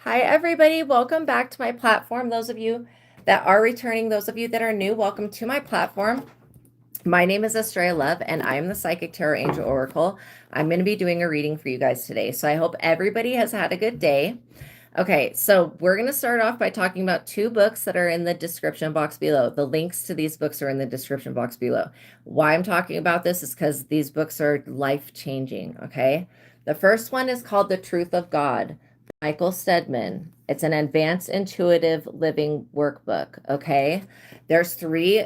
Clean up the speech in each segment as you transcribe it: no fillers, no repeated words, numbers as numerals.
Hi, everybody. Welcome back to my platform. Those of you that are returning, those of you that are new, welcome to my platform. My name is ASTRAEA Love, and I am the Psychic Tarot Angel Oracle. I'm going to be doing a reading for you guys today. So I hope everybody has had a good day. Okay, so we're going to start off by talking about two books that are in the description box below. The links to these books are in the description box below. Why I'm talking about this is because these books are life-changing, okay? The first one is called The Truth of God, Michael Steadman. It's an advanced intuitive living workbook, okay? There's three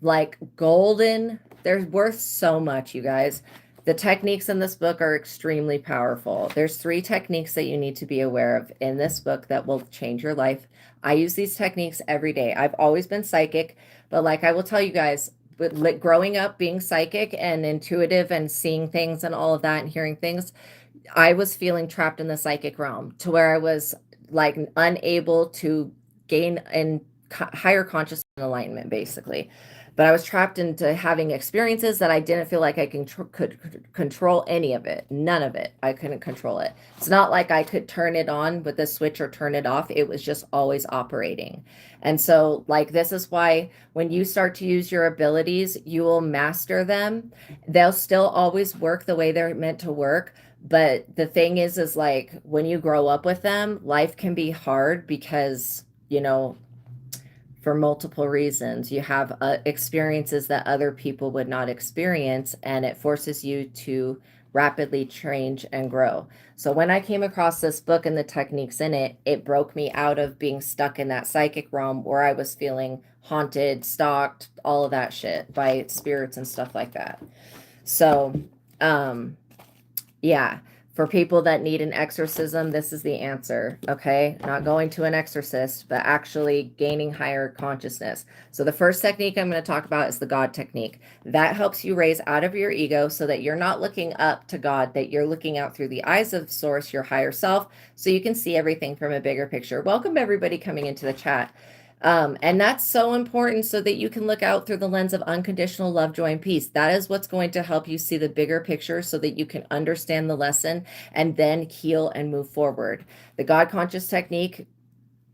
like golden, they're worth so much, you guys. The techniques in this book are extremely powerful. There's three techniques that you need to be aware of in this book that will change your life. I use these techniques every day. I've always been psychic, but like I will tell you guys, with growing up being psychic and intuitive and seeing things and all of that and hearing things, I was feeling trapped in the psychic realm to where I was like unable to gain in higher conscious alignment, basically. But I was trapped into having experiences that I didn't feel like I could control any of it. None of it. I couldn't control it. It's not like I could turn it on with a switch or turn it off. It was just always operating. And so, like, this is why when you start to use your abilities, you will master them. They'll still always work the way they're meant to work. But the thing is like when you grow up with them, life can be hard because, for multiple reasons. You have experiences that other people would not experience, and it forces you to rapidly change and grow. So when I came across this book and the techniques in it, it broke me out of being stuck in that psychic realm where I was feeling haunted, stalked, all of that shit by spirits and stuff like that. So, yeah, for people that need an exorcism, this is the answer, okay? Not going to an exorcist, but actually gaining higher consciousness. So the first technique I'm going to talk about is the God technique. That helps you raise out of your ego so that you're not looking up to God, that you're looking out through the eyes of Source, your higher self, so you can see everything from a bigger picture. Welcome everybody coming into the chat. And that's so important so that you can look out through the lens of unconditional love, joy, and peace. That is what's going to help you see the bigger picture so that you can understand the lesson and then heal and move forward. The God conscious technique,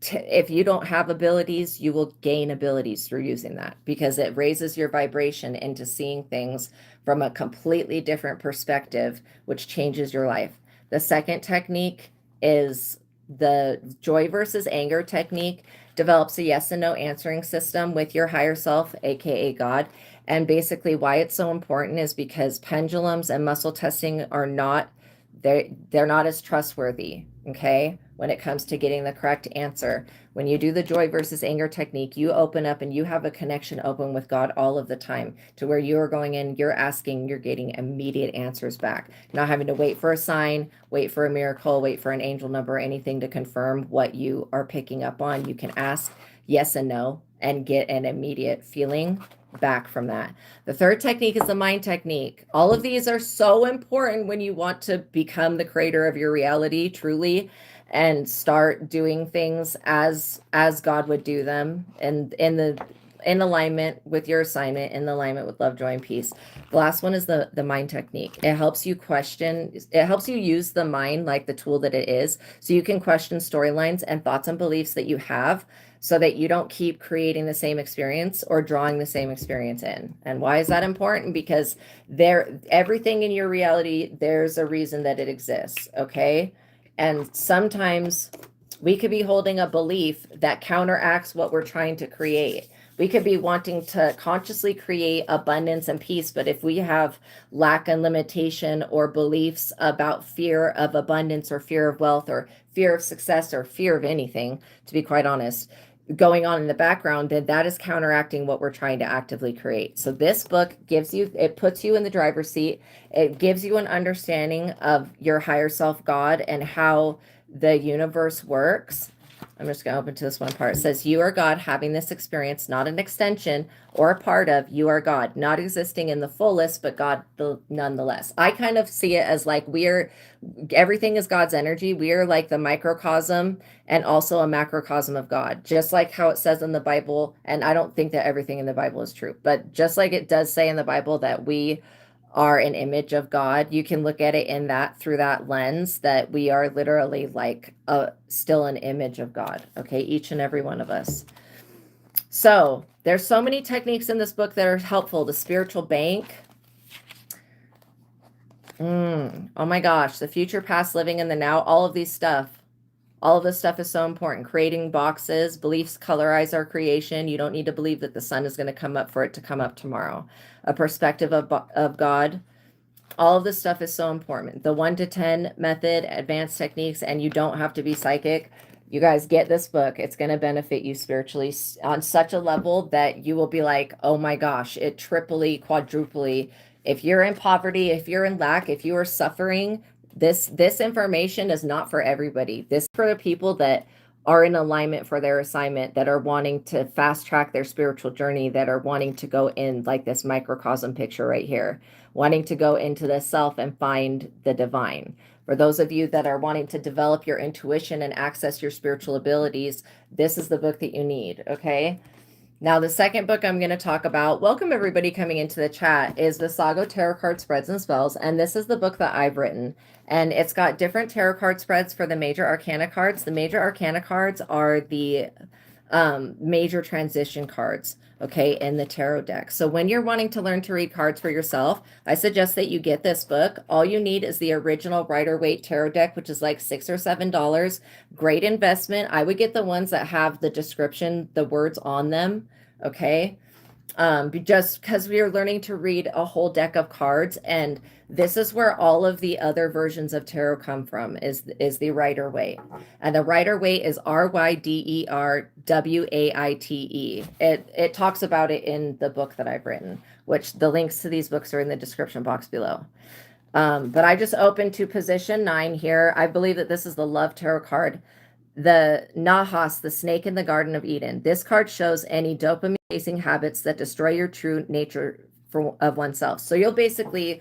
if you don't have abilities, you will gain abilities through using that because it raises your vibration into seeing things from a completely different perspective, which changes your life. The second technique is the joy versus anger technique. Develops a yes and no answering system with your higher self, aka God. And basically why it's so important is because pendulums and muscle testing are not, they're not as trustworthy, okay, when it comes to getting the correct answer. When you do the joy versus anger technique, you open up and you have a connection open with God all of the time to where you are going in, you're asking, you're getting immediate answers back, not having to wait for a sign, wait for a miracle, wait for an angel number, anything to confirm what you are picking up on. You can ask yes and no and get an immediate feeling back from that. The third technique is the mind technique. All of these are so important when you want to become the creator of your reality truly and start doing things as God would do them and in alignment with your assignment, in alignment with love, joy, and peace. The last one is the mind technique. It helps you question, it helps you use the mind like the tool that it is, so you can question storylines and thoughts and beliefs that you have so that you don't keep creating the same experience or drawing the same experience in. And why is that important? Because everything in your reality, there's a reason that it exists, okay? And sometimes we could be holding a belief that counteracts what we're trying to create. We could be wanting to consciously create abundance and peace, but if we have lack and limitation or beliefs about fear of abundance or fear of wealth or fear of success or fear of anything, to be quite honest, going on in the background, then that is counteracting what we're trying to actively create. So this book gives you, it puts you in the driver's seat. It gives you an understanding of your higher self, God, and how the universe works. I'm just going to open to this one part. It says, you are God having this experience, not an extension or a part of. You are God, not existing in the fullest, but God nonetheless. I kind of see it as like everything is God's energy. We are like the microcosm and also a macrocosm of God, just like how it says in the Bible. And I don't think that everything in the Bible is true, but just like it does say in the Bible that we are an image of God. You can look at it in that, through that lens, that we are literally like still an image of God. Okay, each and every one of us. So there's so many techniques in this book that are helpful. The spiritual bank. Oh my gosh, the future, past, living in the now, all of these stuff. All of this stuff is so important. Creating boxes, beliefs colorize our creation. You don't need to believe that the sun is going to come up for it to come up tomorrow. A perspective of God. All of this stuff is so important. The 1 to 10 method, advanced techniques, and you don't have to be psychic. You guys get this book. It's going to benefit you spiritually on such a level that you will be like, oh my gosh, it triply, quadruply. If you're in poverty, if you're in lack, if you are suffering, this information is not for everybody. This is for the people that are in alignment for their assignment, that are wanting to fast track their spiritual journey, that are wanting to go in like this microcosm picture right here, wanting to go into the self and find the divine. For those of you that are wanting to develop your intuition and access your spiritual abilities, this is the book that you need, okay? Now, the second book I'm going to talk about, welcome everybody coming into the chat, is Visago Tarot Card Spreads and Spells. And this is the book that I've written. And it's got different tarot card spreads for the major arcana cards. The major arcana cards are the major transition cards, okay, in the tarot deck. So when you're wanting to learn to read cards for yourself, I suggest that you get this book. All you need is the original Rider-Waite tarot deck, which is like $6 or $7. Great investment. I would get the ones that have the description, the words on them, okay? Just because we are learning to read a whole deck of cards, and this is where all of the other versions of tarot come from, is the Rider-Waite. And the Rider-Waite is Riderwaite. It talks about it in the book that I've written, which the links to these books are in the description box below. But I just opened to position 9 here. I believe that this is the Love Tarot card. The Nahas, the snake in the Garden of Eden. This card shows any dopamine-chasing habits that destroy your true nature of oneself. So you'll basically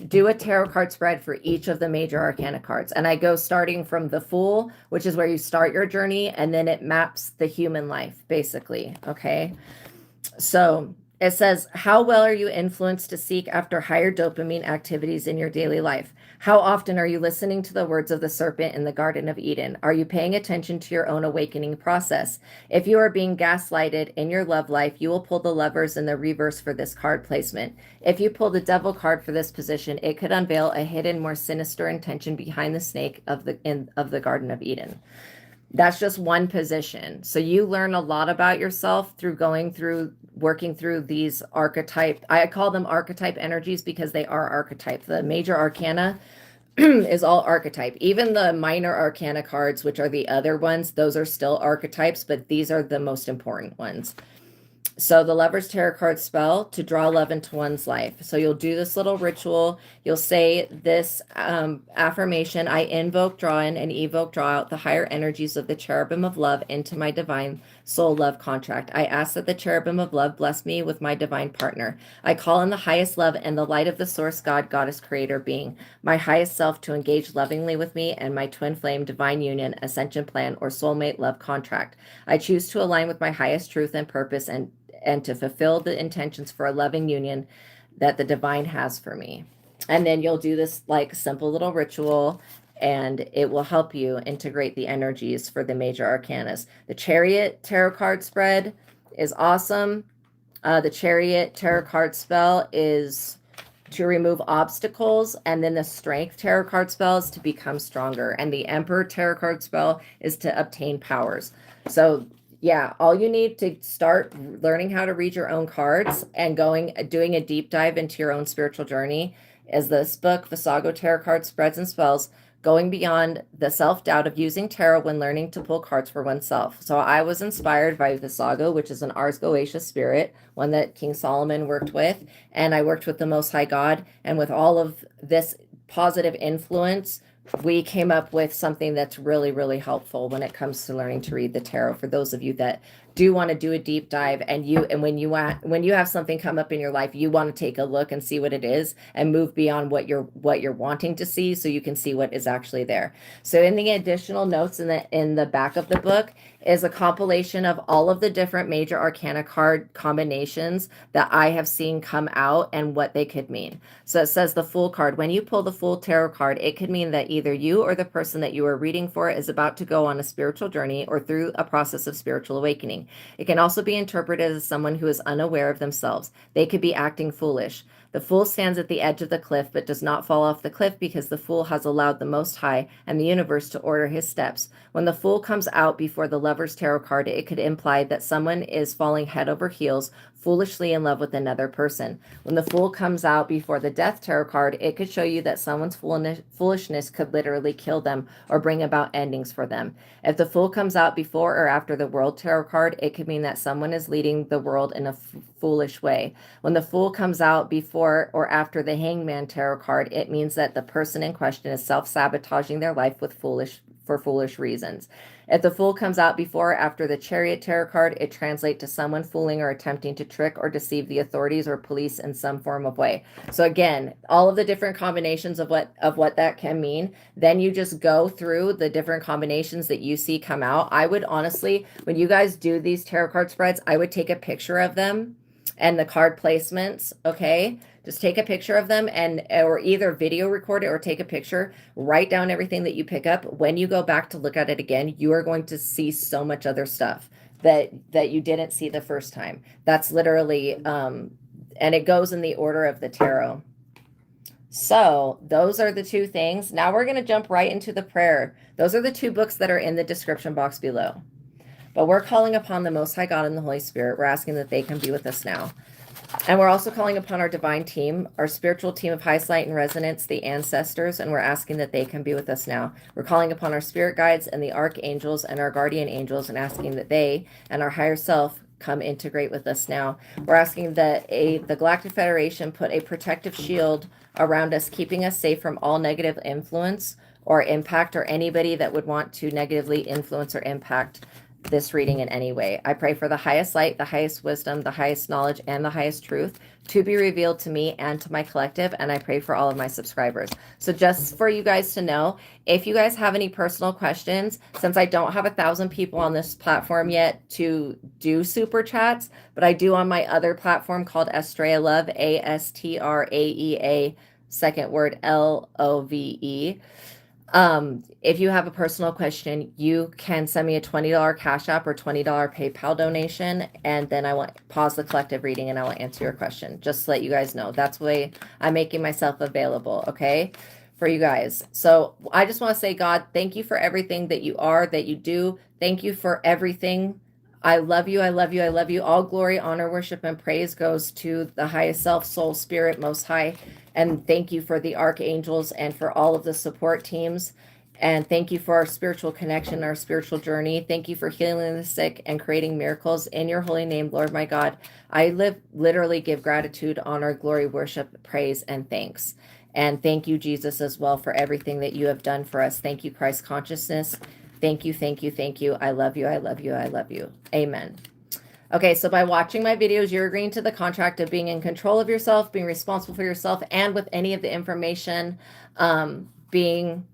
do a tarot card spread for each of the major arcana cards. And I go starting from the Fool, which is where you start your journey, and then it maps the human life, basically, okay? So it says, how well are you influenced to seek after higher dopamine activities in your daily life? How often are you listening to the words of the serpent in the Garden of Eden? Are you paying attention to your own awakening process? If you are being gaslighted in your love life, you will pull the levers in the reverse for this card placement. If you pull the Devil card for this position, it could unveil a hidden, more sinister intention behind the snake of the Garden of Eden. That's just one position. So you learn a lot about yourself through working through these archetype. I call them archetype energies because they are archetype. The major arcana is all archetype. Even the minor arcana cards, which are the other ones, those are still archetypes, but these are the most important ones. So the Lover's Tarot card spell, to draw love into one's life. So you'll do this little ritual. You'll say this affirmation: I invoke, draw in, and evoke, draw out the higher energies of the cherubim of love into my divine soul love contract. I ask that the cherubim of love bless me with my divine partner. I call in the highest love and the light of the source God, goddess, creator being, my highest self, to engage lovingly with me and my twin flame divine union, ascension plan, or soulmate love contract. I choose to align with my highest truth and purpose and to fulfill the intentions for a loving union that the divine has for me. And then you'll do this like simple little ritual, and it will help you integrate the energies for the major arcanas. The Chariot tarot card spread is awesome. The Chariot tarot card spell is to remove obstacles, and then the Strength tarot card spell is to become stronger, and the Emperor tarot card spell is to obtain powers. So yeah, all you need to start learning how to read your own cards and doing a deep dive into your own spiritual journey is this book, Visago Tarot Card Spreads and Spells, Going Beyond the Self-Doubt of Using Tarot When Learning to Pull Cards for Oneself. So I was inspired by Visago, which is an Ars Goetia spirit, one that King Solomon worked with, and I worked with the Most High God, and with all of this positive influence, we came up with something that's really, really helpful when it comes to learning to read the tarot for those of you that do want to do a deep dive, and when you have something come up in your life, you want to take a look and see what it is and move beyond what you're wanting to see, so you can see what is actually there. So in the additional notes in the back of the book is a compilation of all of the different major arcana card combinations that I have seen come out and what they could mean. So it says the Fool card. When you pull the Fool tarot card, it could mean that either you or the person that you are reading for is about to go on a spiritual journey or through a process of spiritual awakening. It can also be interpreted as someone who is unaware of themselves. They could be acting foolish. The Fool stands at the edge of the cliff but does not fall off the cliff because the Fool has allowed the Most High and the universe to order his steps. When the Fool comes out before the Lover's tarot card, it could imply that someone is falling head over heels, foolishly in love with another person. When the Fool comes out before the Death tarot card, it could show you that someone's foolishness could literally kill them or bring about endings for them. If the Fool comes out before or after the World tarot card, it could mean that someone is leading the world in a foolish way. When the Fool comes out before or after the Hangman tarot card, it means that the person in question is self-sabotaging their life for foolish reasons. If the Fool comes out before or after the Chariot tarot card, it translates to someone fooling or attempting to trick or deceive the authorities or police in some form of way. So again, all of the different combinations of what that can mean. Then you just go through the different combinations that you see come out. I would honestly, when you guys do these tarot card spreads, I would take a picture of them and the card placements, okay? Just take a picture of them or either video record it or take a picture, write down everything that you pick up. When you go back to look at it again, you are going to see so much other stuff that you didn't see the first time. That's literally, and it goes in the order of the tarot. So those are the two things. Now we're going to jump right into the prayer. Those are the two books that are in the description box below. But we're calling upon the Most High God and the Holy Spirit. We're asking that they can be with us now. And we're also calling upon our divine team, our spiritual team of highest light and resonance, the ancestors, and we're asking that they can be with us now. We're calling upon our spirit guides and the archangels and our guardian angels and asking that they and our higher self come integrate with us now. We're asking that the Galactic Federation put a protective shield around us, keeping us safe from all negative influence or impact or anybody that would want to negatively influence or impact this reading in any way. I pray for the highest light, the highest wisdom, the highest knowledge, and the highest truth to be revealed to me and to my collective, and I pray for all of my subscribers. So just for you guys to know, if you guys have any personal questions, since I don't have 1,000 people on this platform yet to do super chats, but I do on my other platform called ASTRAEA Love, ASTRAEA, second word LOVE. If you have a personal question, you can send me a $20 Cash App or $20 PayPal donation, and then I will pause the collective reading and I will answer your question. Just to let you guys know. That's the way I'm making myself available, okay, for you guys. So I just want to say, God, thank you for everything that you are, that you do. Thank you for everything. I love you. I love you. I love you. All glory, honor, worship, and praise goes to the highest self, soul, spirit, most high. And thank you for the archangels and for all of the support teams. And thank you for our spiritual connection, our spiritual journey. Thank you for healing the sick and creating miracles in your holy name, Lord my God. I literally give gratitude, honor, glory, worship, praise, and thanks. And thank you, Jesus, as well, for everything that you have done for us. Thank you, Christ consciousness. Thank you, thank you, thank you. I love you, I love you, I love you. Amen. Okay, so by watching my videos, you're agreeing to the contract of being in control of yourself, being responsible for yourself, and with any of the information being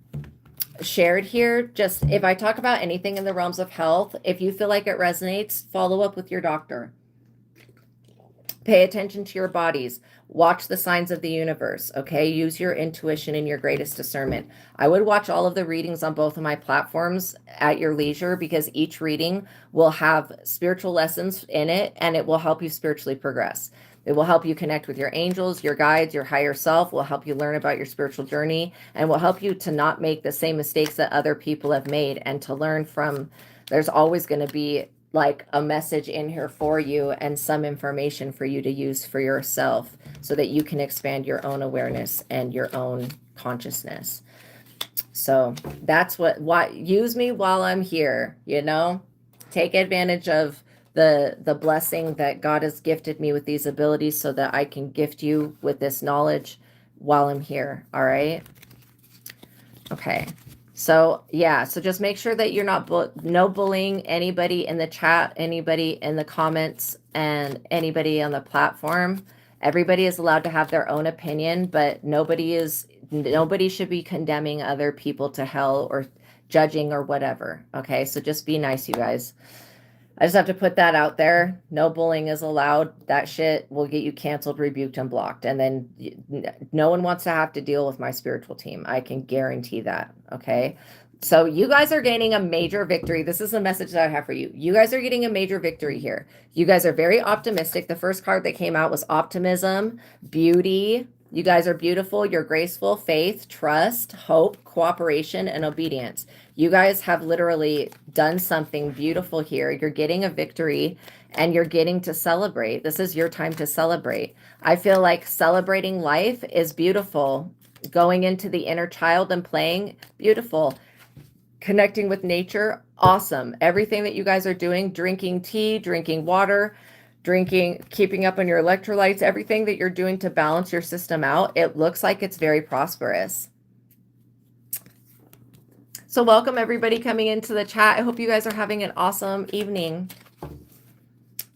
shared here. Just if I talk about anything in the realms of health, if you feel like it resonates, follow up with your doctor. Pay attention to your bodies. Watch the signs of the universe, okay? Use your intuition and your greatest discernment. I would watch all of the readings on both of my platforms at your leisure because each reading will have spiritual lessons in it and it will help you spiritually progress. It will help you connect with your angels, your guides, your higher self, will help you learn about your spiritual journey, and will help you to not make the same mistakes that other people have made and to learn from, there's always going to be like a message in here for you and some information for you to use for yourself so that you can expand your own awareness and your own consciousness. So that's what use me while I'm here, you know, take advantage of the blessing that God has gifted me with these abilities so that I can gift you with this knowledge while I'm here. All right. Okay. So yeah, so just make sure that you're not no bullying anybody in the chat, anybody in the comments, and anybody on the platform. Everybody is allowed to have their own opinion, but nobody should be condemning other people to hell or judging or whatever. Okay, so just be nice, you guys. I just have to put that out there. No bullying is allowed. That shit will get you canceled, rebuked, and blocked. And then no one wants to have to deal with my spiritual team. I can guarantee that. Okay. So you guys are gaining a major victory. This is the message that I have for you. You guys are getting a major victory here. You guys are very optimistic. The first card that came out was optimism, beauty. You guys are beautiful. You're graceful, faith, trust, hope, cooperation, and obedience. You guys have literally done something beautiful here. You're getting a victory and you're getting to celebrate. This is your time to celebrate. I feel like celebrating life is beautiful. Going into the inner child and playing, beautiful. Connecting with nature, awesome. Everything that you guys are doing, drinking tea, drinking water, keeping up on your electrolytes, everything that you're doing to balance your system out, it looks like it's very prosperous. So welcome everybody coming into the chat. I hope you guys are having an awesome evening.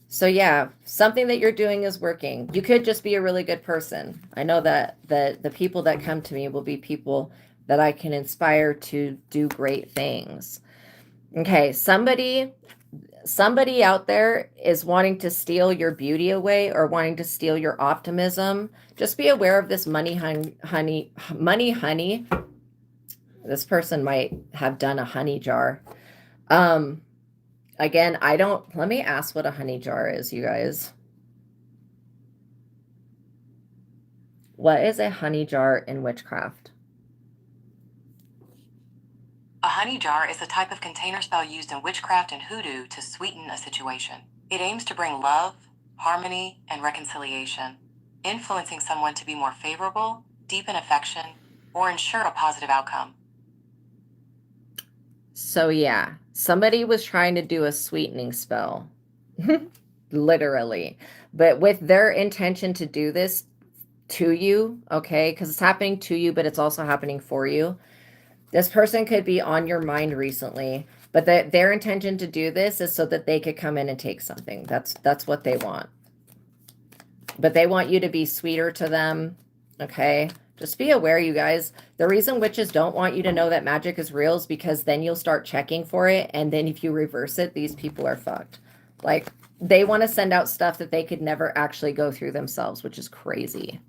So yeah, something that you're doing is working. You could just be a really good person. I know that the people that come to me will be people that I can inspire to do great things. Okay, somebody out there is wanting to steal your beauty away or wanting to steal your optimism. Just be aware of this money honey. This person might have done a honey jar. Again, let me ask what a honey jar is, you guys. What is a honey jar in witchcraft? A honey jar is a type of container spell used in witchcraft and hoodoo to sweeten a situation. It aims to bring love, harmony, and reconciliation, influencing someone to be more favorable, deepen affection, or ensure a positive outcome. So yeah, somebody was trying to do a sweetening spell, literally, but with their intention to do this to you, okay, because it's happening to you, but it's also happening for you. This person could be on your mind recently, but their intention to do this is so that they could come in and take something. That's what they want. But they want you to be sweeter to them, okay? Just be aware, you guys. The reason witches don't want you to know that magic is real is because then you'll start checking for it, and then if you reverse it, these people are fucked. Like, they want to send out stuff that they could never actually go through themselves, which is crazy.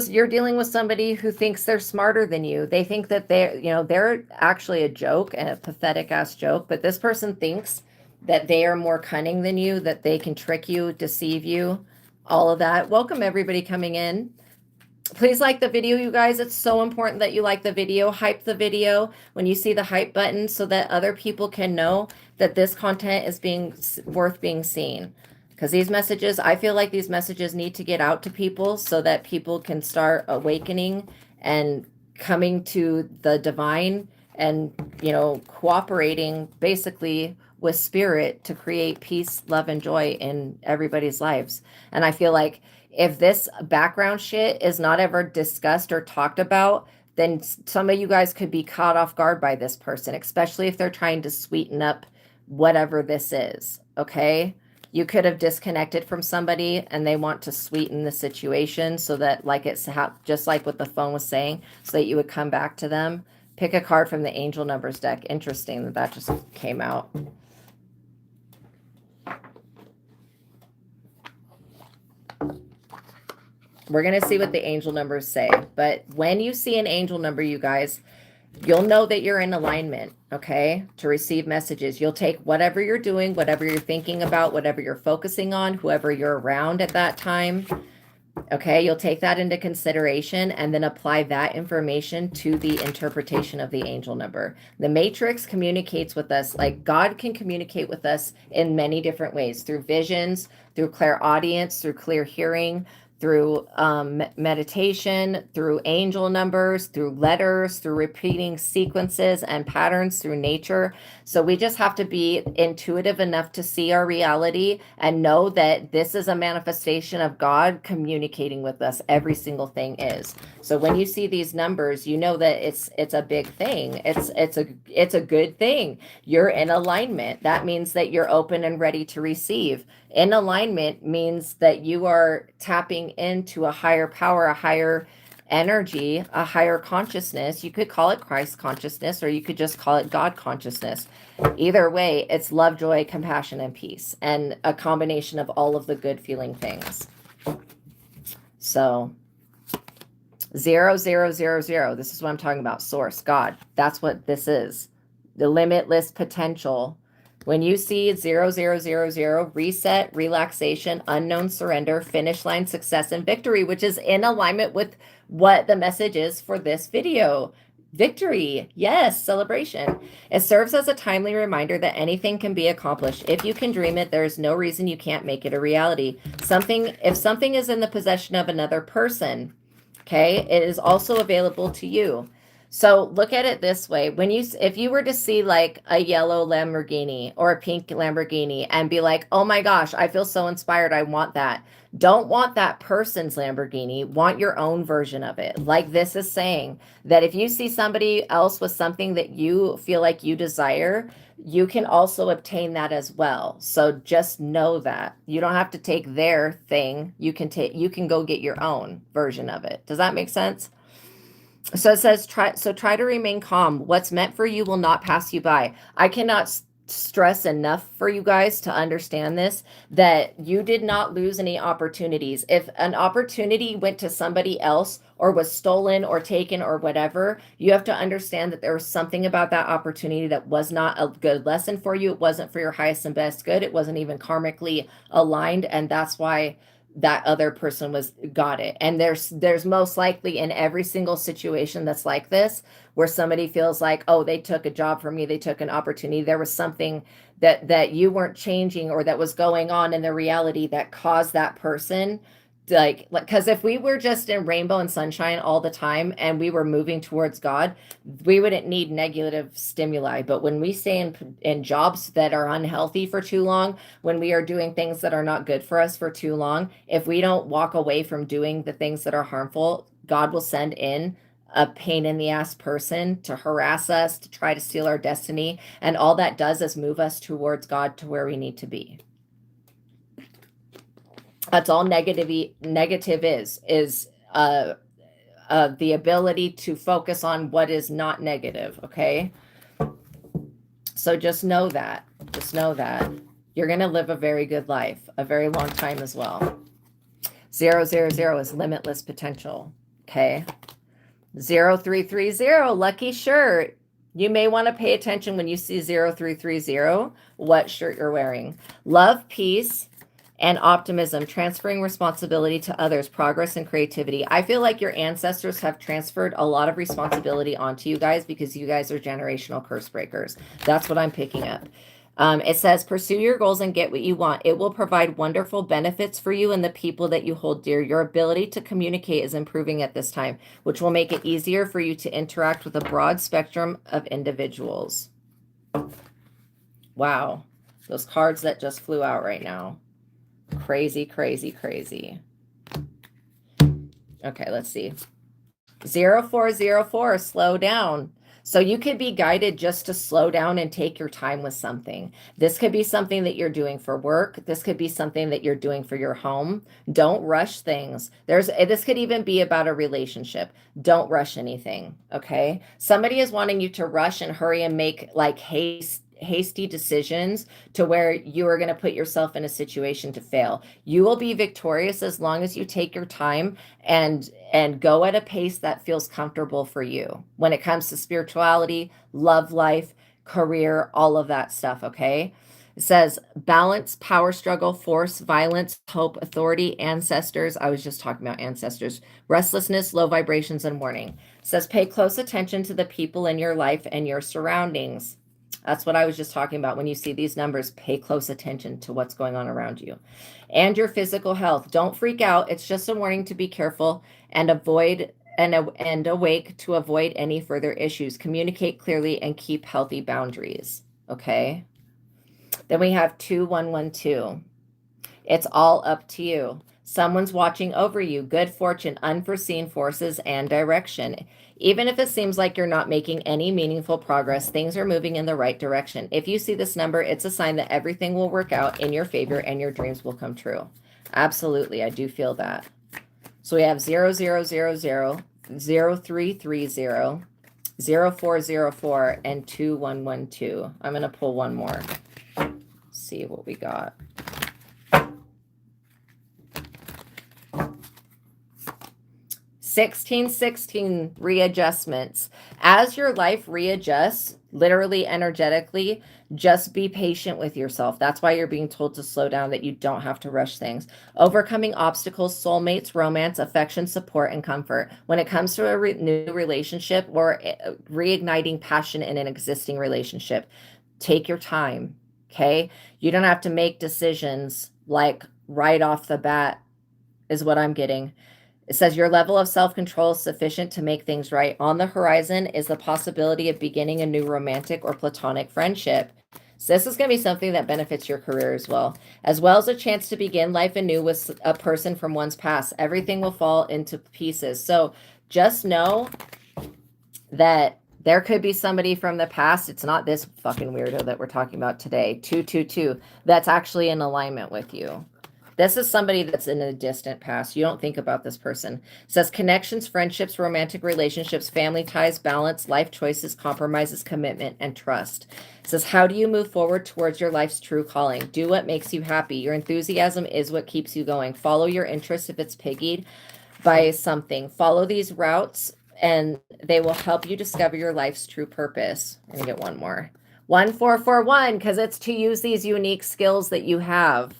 You're dealing with somebody who thinks they're smarter than you. They think that they're actually a joke, and a pathetic ass joke, but this person thinks that they are more cunning than you, that they can trick you, deceive you, all of that. Welcome everybody coming in. Please like the video, you guys. It's so important that you like the video. Hype the video when you see the hype button so that other people can know that this content is worth being seen. Because these messages, I feel like these messages need to get out to people so that people can start awakening and coming to the divine and, cooperating basically with spirit to create peace, love, and joy in everybody's lives. And I feel like if this background shit is not ever discussed or talked about, then some of you guys could be caught off guard by this person, especially if they're trying to sweeten up whatever this is, okay? You could have disconnected from somebody and they want to sweeten the situation so that, like it's just like what the phone was saying, so that you would come back to them. Pick a card from the angel numbers deck. Interesting that just came out. We're going to see what the angel numbers say. But when you see an angel number, you guys, you'll know that you're in alignment, okay, to receive messages. You'll take whatever you're doing, whatever you're thinking about, whatever you're focusing on, whoever you're around at that time, okay, you'll take that into consideration and then apply that information to the interpretation of the angel number. The matrix communicates with us, like God can communicate with us in many different ways, through visions, through clairaudience, through clear hearing, through meditation, through angel numbers, through letters, through repeating sequences and patterns, through nature. So we just have to be intuitive enough to see our reality and know that this is a manifestation of God communicating with us. Every single thing is. So when you see these numbers, you know that it's a big thing. It's a good thing. You're in alignment. That means that you're open and ready to receive. In alignment means that you are tapping into a higher power, a higher energy, a higher consciousness. You could call it Christ consciousness, or you could just call it God consciousness. Either way, it's love, joy, compassion, and peace, and a combination of all of the good feeling things. So 0000, this is what I'm talking about. Source, God. That's what this is. The limitless potential. When you see 0000, reset, relaxation, unknown surrender, finish line, success, and victory, which is in alignment with what the message is for this video. Victory, yes, celebration. It serves as a timely reminder that anything can be accomplished. If you can dream it, there is no reason you can't make it a reality. If something is in the possession of another person, okay, it is also available to you. So look at it this way. If you were to see like a yellow Lamborghini or a pink Lamborghini and be like, oh my gosh, I feel so inspired, I want that. Don't want that person's Lamborghini, want your own version of it. Like this is saying that if you see somebody else with something that you feel like you desire, you can also obtain that as well. So just know that. You don't have to take their thing. You can go get your own version of it. Does that make sense? So it says, try to remain calm. What's meant for you will not pass you by. I cannot stress enough for you guys to understand this, that you did not lose any opportunities. If an opportunity went to somebody else or was stolen or taken or whatever, you have to understand that there was something about that opportunity that was not a good lesson for you. It wasn't for your highest and best good. It wasn't even karmically aligned. And that's why that other person got it. And there's most likely in every single situation that's like this, where somebody feels like, oh, they took a job from me, they took an opportunity, there was something that you weren't changing or that was going on in the reality that caused that person, like because if we were just in rainbow and sunshine all the time and we were moving towards God, we wouldn't need negative stimuli. But when we stay in jobs that are unhealthy for too long, when we are doing things that are not good for us for too long, if we don't walk away from doing the things that are harmful, God will send in a pain in the ass person to harass us, to try to steal our destiny. And all that does is move us towards God, to where we need to be. That's all negative is the ability to focus on what is not negative. Okay. So just know that you're going to live a very good life, a very long time as well. 000 is limitless potential. Okay. 0330, lucky shirt. You may want to pay attention when you see 0330, what shirt you're wearing. Love, peace, and optimism, transferring responsibility to others, progress and creativity. I feel like your ancestors have transferred a lot of responsibility onto you guys because you guys are generational curse breakers. That's what I'm picking up. It says, pursue your goals and get what you want. It will provide wonderful benefits for you and the people that you hold dear. Your ability to communicate is improving at this time, which will make it easier for you to interact with a broad spectrum of individuals. Wow. Those cards that just flew out right now. Crazy, crazy, crazy. Okay, let's see. 0404, slow down. So you could be guided just to slow down and take your time with something. This could be something that you're doing for work. This could be something that you're doing for your home. Don't rush things. This could even be about a relationship. Don't rush anything, okay? Somebody is wanting you to rush and hurry and make like hasty decisions to where you are going to put yourself in a situation to fail. You will be victorious as long as you take your time and go at a pace that feels comfortable for you when it comes to spirituality, love life, career, all of that stuff, okay? It says balance, power struggle, force, violence, hope, authority, ancestors. I was just talking about ancestors. Restlessness, low vibrations, and warning. It says pay close attention to the people in your life and your surroundings. That's what I was just talking about. When you see these numbers, pay close attention to what's going on around you. And your physical health. Don't freak out. It's just a warning to be careful and and awake to avoid any further issues. Communicate clearly and keep healthy boundaries. Okay. Then we have 2112. It's all up to you. Someone's watching over you. Good fortune, unforeseen forces, and direction. Even if it seems like you're not making any meaningful progress, things are moving in the right direction. If you see this number, it's a sign that everything will work out in your favor and your dreams will come true. Absolutely, I do feel that. So we have 0000, 0330, 0404, and 2112. I'm going to pull one more. See what we got. 1616 readjustments. As your life readjusts, literally, energetically, just be patient with yourself. That's why you're being told to slow down, that you don't have to rush things. Overcoming obstacles, soulmates, romance, affection, support, and comfort. When it comes to a new relationship or reigniting passion in an existing relationship, take your time, okay? You don't have to make decisions like right off the bat, is what I'm getting. It says your level of self-control is sufficient to make things right. On the horizon is the possibility of beginning a new romantic or platonic friendship. So this is going to be something that benefits your career as well as a chance to begin life anew with a person from one's past. Everything will fall into pieces. So just know that there could be somebody from the past. It's not this fucking weirdo that we're talking about today. 222. That's actually in alignment with you. This is somebody that's in a distant past. You don't think about this person. It says connections, friendships, romantic relationships, family ties, balance, life choices, compromises, commitment, and trust. It says, how do you move forward towards your life's true calling? Do what makes you happy. Your enthusiasm is what keeps you going. Follow your interest if it's piggied by something. Follow these routes and they will help you discover your life's true purpose. I'm going to get one more. 1441, because it's to use these unique skills that you have.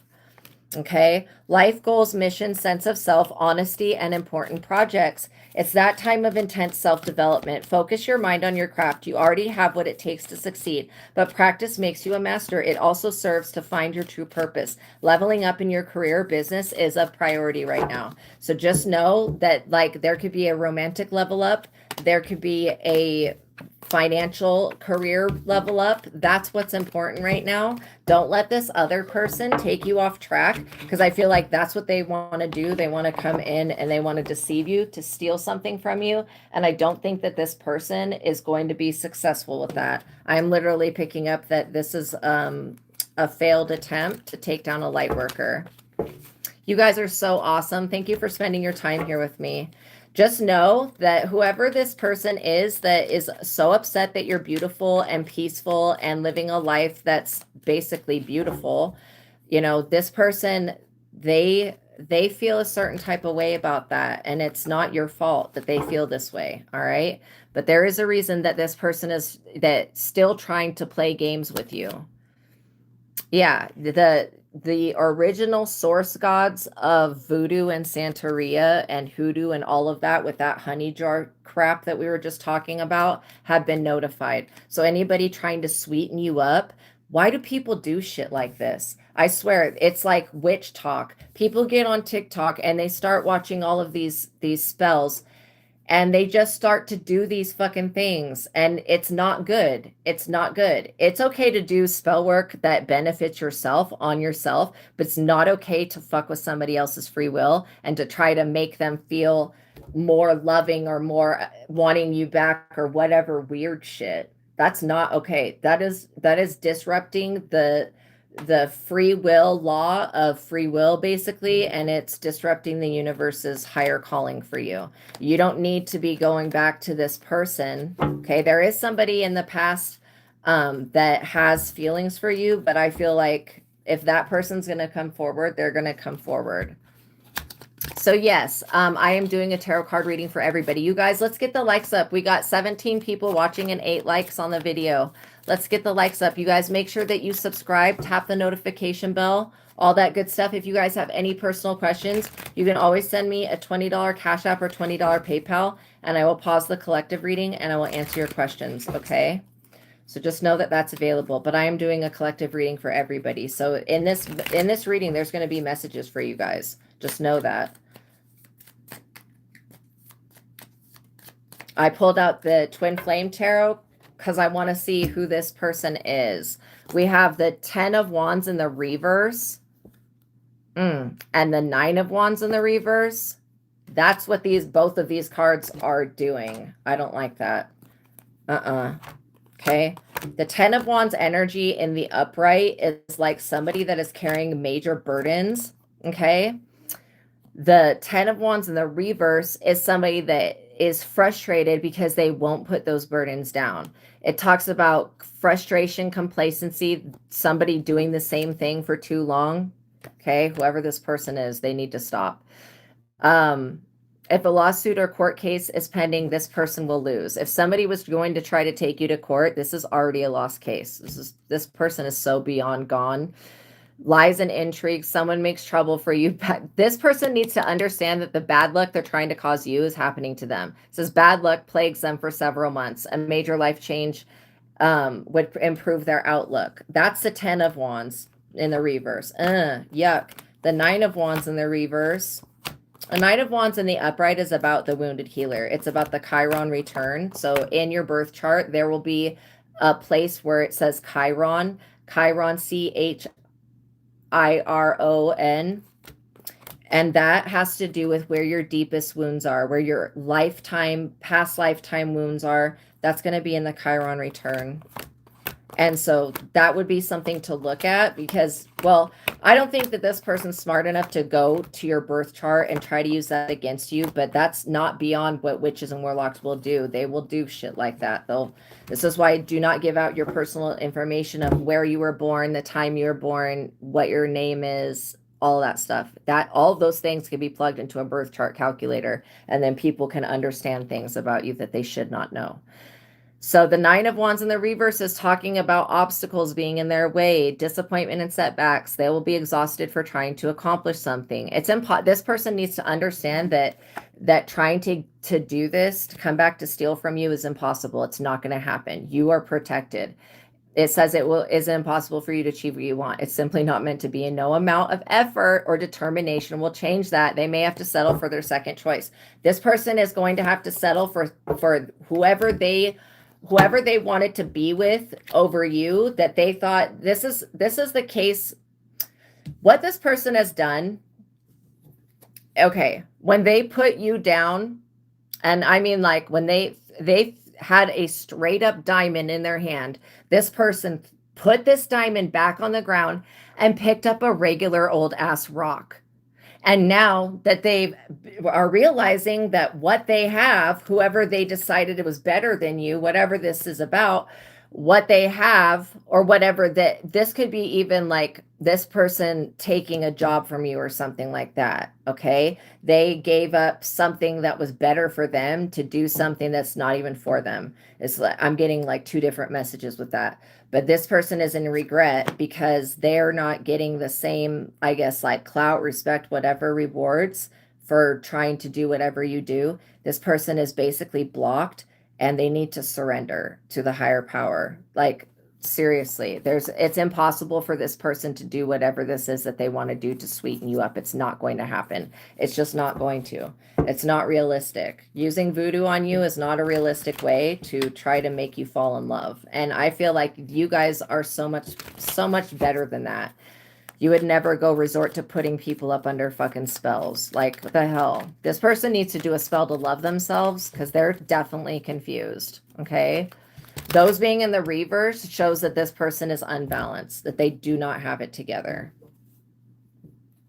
Okay, life goals, mission, sense of self, honesty, and important projects. It's that time of intense self-development. Focus your mind on your craft. You already have what it takes to succeed, but practice makes you a master. It also serves to find your true purpose. Leveling up in your career business is a priority right now. So just know that, like, there could be a romantic level up. There could be a financial career level up. That's what's important right now. Don't let this other person take you off track, because I feel like that's what they want to do. They want to come in and they want to deceive you, to steal something from you. And I don't think that this person is going to be successful with that. I'm literally picking up that this is a failed attempt to take down a light worker. You guys are so awesome. Thank you for spending your time here with me. Just know that whoever this person is that is so upset that you're beautiful and peaceful and living a life that's basically beautiful, you know, this person, they feel a certain type of way about that. And it's not your fault that they feel this way. All right. But there is a reason that this person is still trying to play games with you. Yeah. The original source gods of voodoo and Santeria and hoodoo and all of that, with that honey jar crap that we were just talking about, have been notified. So anybody trying to sweeten you up, why do people do shit like this? I swear, it's like witch talk. People get on TikTok and they start watching all of these spells, and they just start to do these fucking things, and it's not good. It's not good. It's okay to do spell work that benefits yourself on yourself, but it's not okay to fuck with somebody else's free will and to try to make them feel more loving or more wanting you back or whatever weird shit. That's not okay. That is disrupting the free will law of free will, basically, and it's disrupting the universe's higher calling for you. You don't need to be going back to this person. Okay, there is somebody in the past that has feelings for you, but I feel like if that person's going to come forward, they're going to come forward. So yes, I am doing a tarot card reading for everybody. You guys, let's get the likes up. We got 17 people watching and 8 likes on the video. Let's get the likes up. You guys, make sure that you subscribe, tap the notification bell, all that good stuff. If you guys have any personal questions, you can always send me a $20 Cash App or $20 PayPal, and I will pause the collective reading and I will answer your questions, okay? So just know that that's available, but I am doing a collective reading for everybody. So in this reading, there's going to be messages for you guys. Just know that. I pulled out the Twin Flame Tarot because I want to see who this person is. We have the 10 of Wands in the reverse. And the 9 of Wands in the reverse. That's what both of these cards are doing. I don't like that. Okay. The 10 of Wands energy in the upright is like somebody that is carrying major burdens. Okay. The 10 of Wands in the reverse is somebody that is frustrated because they won't put those burdens down. It talks about frustration, complacency, somebody doing the same thing for too long. Okay, whoever this person is, they need to stop. If a lawsuit or court case is pending, this person will lose. If somebody was going to try to take you to court, this is already a lost case. This person is so beyond gone. Lies and intrigue, someone makes trouble for you. This person needs to understand that the bad luck they're trying to cause you is happening to them. It says bad luck plagues them for several months. A major life change would improve their outlook. That's the 10 of Wands in the reverse. Yuck. The 9 of Wands in the reverse. A 9 of Wands in the upright is about the wounded healer. It's about the Chiron return. So in your birth chart, there will be a place where it says Chiron. Chiron, Chiron. And that has to do with where your deepest wounds are, where your past lifetime wounds are. That's going to be in the Chiron return. And so that would be something to look at because, well, I don't think that this person's smart enough to go to your birth chart and try to use that against you, but that's not beyond what witches and warlocks will do. They will do shit like that. This is why I do not give out your personal information of where you were born, the time you were born, what your name is, all that stuff. All of those things can be plugged into a birth chart calculator, and then people can understand things about you that they should not know. So the 9 of Wands in the reverse is talking about obstacles being in their way, disappointment and setbacks. They will be exhausted for trying to accomplish something. This person needs to understand that trying to do this, to come back to steal from you is impossible. It's not going to happen. You are protected. It says is impossible for you to achieve what you want. It's simply not meant to be, and no amount of effort or determination will change that. They may have to settle for their second choice. This person is going to have to settle for whoever they wanted to be with over you, that they thought this is the case. What this person has done, okay, when they put you down, and I mean like when they had a straight up diamond in their hand, this person put this diamond back on the ground and picked up a regular old ass rock. And now that they are realizing that what they have, whoever they decided it was better than you, whatever this is about, what they have, or whatever, that this could be even like this person taking a job from you or something like that. Okay. They gave up something that was better for them to do something that's not even for them. I'm getting like two different messages with that. But this person is in regret because they're not getting the same, I guess, like clout, respect, whatever rewards for trying to do whatever you do. This person is basically blocked and they need to surrender to the higher power. Like, seriously, it's impossible for this person to do whatever this is that they want to do to sweeten you up. It's not going to happen. It's just not going to. It's not realistic. Using voodoo on you is not a realistic way to try to make you fall in love. And I feel like you guys are so much better than that. You would never go resort to putting people up under fucking spells. Like, what the hell? This person needs to do a spell to love themselves because they're definitely confused. Okay? Those being in the reverse shows that this person is unbalanced, that they do not have it together.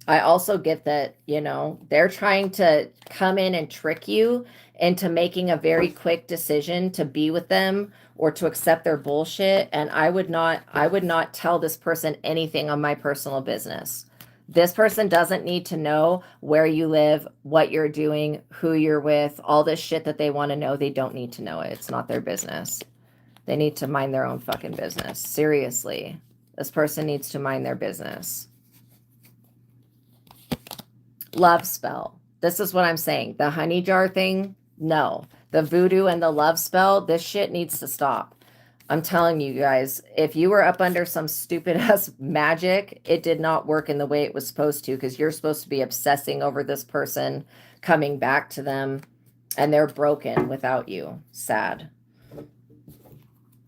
I also get that, they're trying to come in and trick you into making a very quick decision to be with them or to accept their bullshit. And I would not tell this person anything on my personal business. This person doesn't need to know where you live, what you're doing, who you're with, all this shit that they want to know. They don't need to know it. It's not their business. They need to mind their own fucking business. Seriously. This person needs to mind their business. Love spell. This is what I'm saying. The honey jar thing, no. The voodoo and the love spell, this shit needs to stop. I'm telling you guys, if you were up under some stupid ass magic, it did not work in the way it was supposed to, because you're supposed to be obsessing over this person, coming back to them, and they're broken without you. Sad.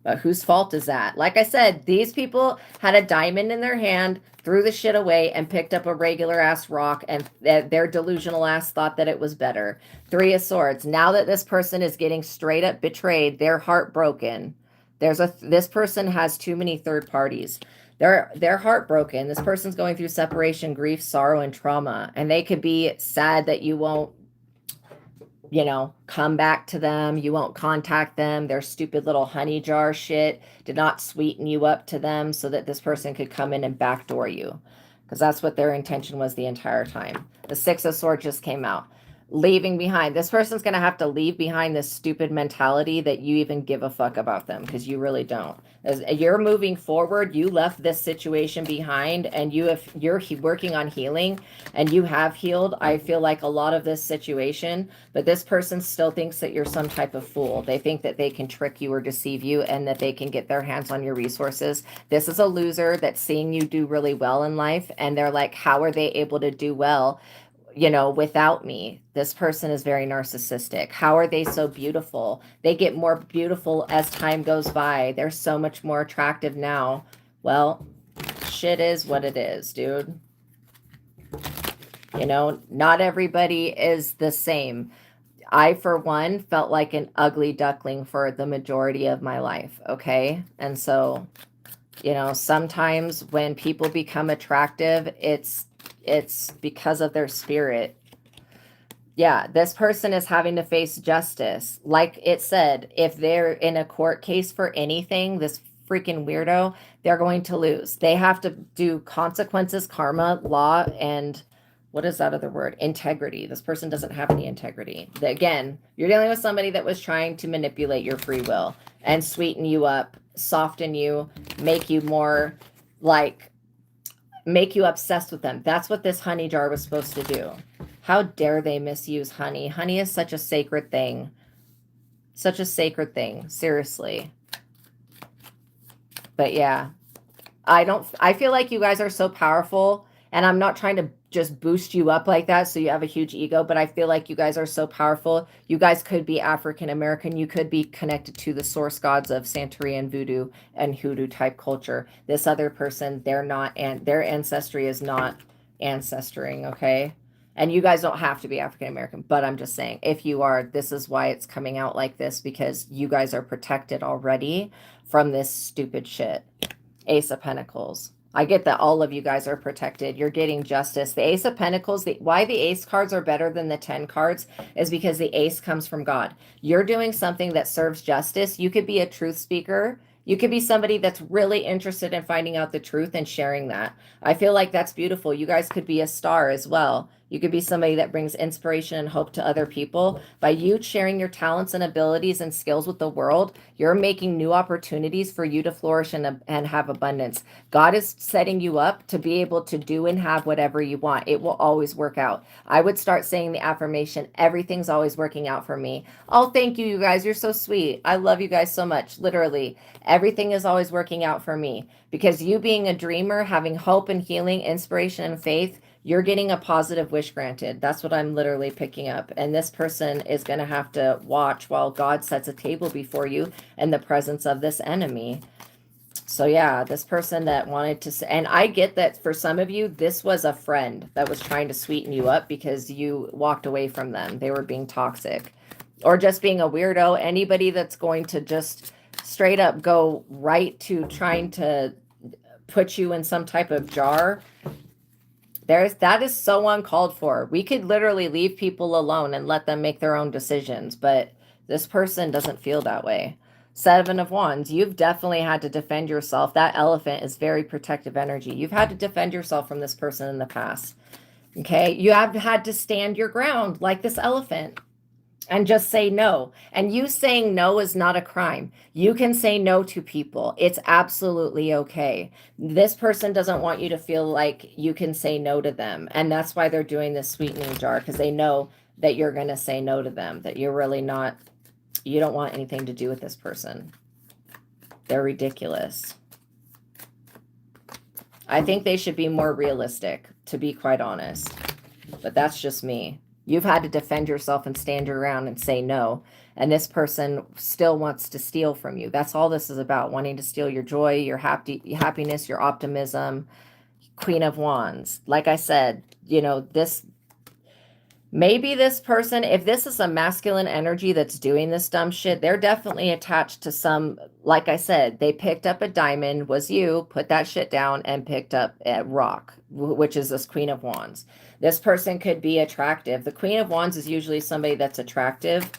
But whose fault is that? Like I said, these people had a diamond in their hand, threw the shit away, and picked up a regular ass rock, and their delusional ass thought that it was better. Three of Swords. Now that this person is getting straight up betrayed, they're heartbroken. This person has too many third parties. They're heartbroken. This person's going through separation, grief, sorrow, and trauma, and they could be sad that you won't, you know, come back to them. You won't contact them. Their stupid little honey jar shit did not sweeten you up to them so that this person could come in and backdoor you, because that's what their intention was the entire time. The Six of Swords just came out. Leaving behind. This person's going to have to leave behind this stupid mentality that you even give a fuck about them, because you really don't. As you're moving forward, you left this situation behind, and you're working on healing, and you have healed, I feel like, a lot of this situation, but this person still thinks that you're some type of fool. They think that they can trick you or deceive you, and that they can get their hands on your resources. This is a loser that's seeing you do really well in life, and they're like, how are they able to do well, you know, without me? This person is very narcissistic. How are they so beautiful? They get more beautiful as time goes by. They're so much more attractive now. Well, shit is what it is, dude. You know, not everybody is the same. I, for one, felt like an ugly duckling for the majority of my life, okay? And so, you know, sometimes when people become attractive, it's because of their spirit. Yeah, this person is having to face justice. Like it said, if they're in a court case for anything, this freaking weirdo, they're going to lose. They have to do consequences, karma, law, and what is that other word? Integrity. This person doesn't have any integrity. Again, you're dealing with somebody that was trying to manipulate your free will and sweeten you up, soften you, make you more like, make you obsessed with them. That's what this honey jar was supposed to do. How dare they misuse honey? Honey is such a sacred thing. Such a sacred thing. Seriously. But yeah, I feel like you guys are so powerful, and I'm not trying to just boost you up like that so you have a huge ego, but I feel like you guys are so powerful. You guys could be African American. You could be connected to the source gods of Santeria, voodoo, and hoodoo type culture. This other person, they're not, and their ancestry is not ancestoring, okay? And you guys don't have to be African American, but I'm just saying, if you are, this is why it's coming out like this, because you guys are protected already from this stupid shit. Ace of Pentacles. I get that all of you guys are protected. You're getting justice. The Ace of Pentacles, why the Ace cards are better than the 10 cards is because the Ace comes from God. You're doing something that serves justice. You could be a truth speaker. You could be somebody that's really interested in finding out the truth and sharing that. I feel like that's beautiful. You guys could be a star as well. You could be somebody that brings inspiration and hope to other people. By you sharing your talents and abilities and skills with the world, you're making new opportunities for you to flourish and have abundance. God is setting you up to be able to do and have whatever you want. It will always work out. I would start saying the affirmation, everything's always working out for me. Oh, thank you, you guys. You're so sweet. I love you guys so much. Literally, everything is always working out for me. Because you being a dreamer, having hope and healing, inspiration and faith, you're getting a positive wish granted. That's what I'm literally picking up. And this person is going to have to watch while God sets a table before you in the presence of this enemy. So yeah, this person that wanted to, and I get that for some of you, this was a friend that was trying to sweeten you up because you walked away from them. They were being toxic or just being a weirdo. Anybody that's going to just straight up go right to trying to put you in some type of jar, that is so uncalled for. We could literally leave people alone and let them make their own decisions, but this person doesn't feel that way. Seven of Wands, you've definitely had to defend yourself. That elephant is very protective energy. You've had to defend yourself from this person in the past. Okay, you have had to stand your ground like this elephant and just say no. And you saying no is not a crime. You can say no to people. It's absolutely okay. This person doesn't want you to feel like you can say no to them. And that's why they're doing this sweetening jar, because they know that you're going to say no to them, that you're really not, you don't want anything to do with this person. They're ridiculous. I think they should be more realistic, to be quite honest. But that's just me. You've had to defend yourself and stand your ground and say no. And this person still wants to steal from you. That's all this is about, wanting to steal your joy, your happiness, your optimism. Queen of Wands. Like I said, you know, maybe this person, if this is a masculine energy that's doing this dumb shit, they're definitely attached to some, like I said, they picked up a diamond, was you, put that shit down and picked up a rock, which is this Queen of Wands. This person could be attractive. The Queen of Wands is usually somebody that's attractive.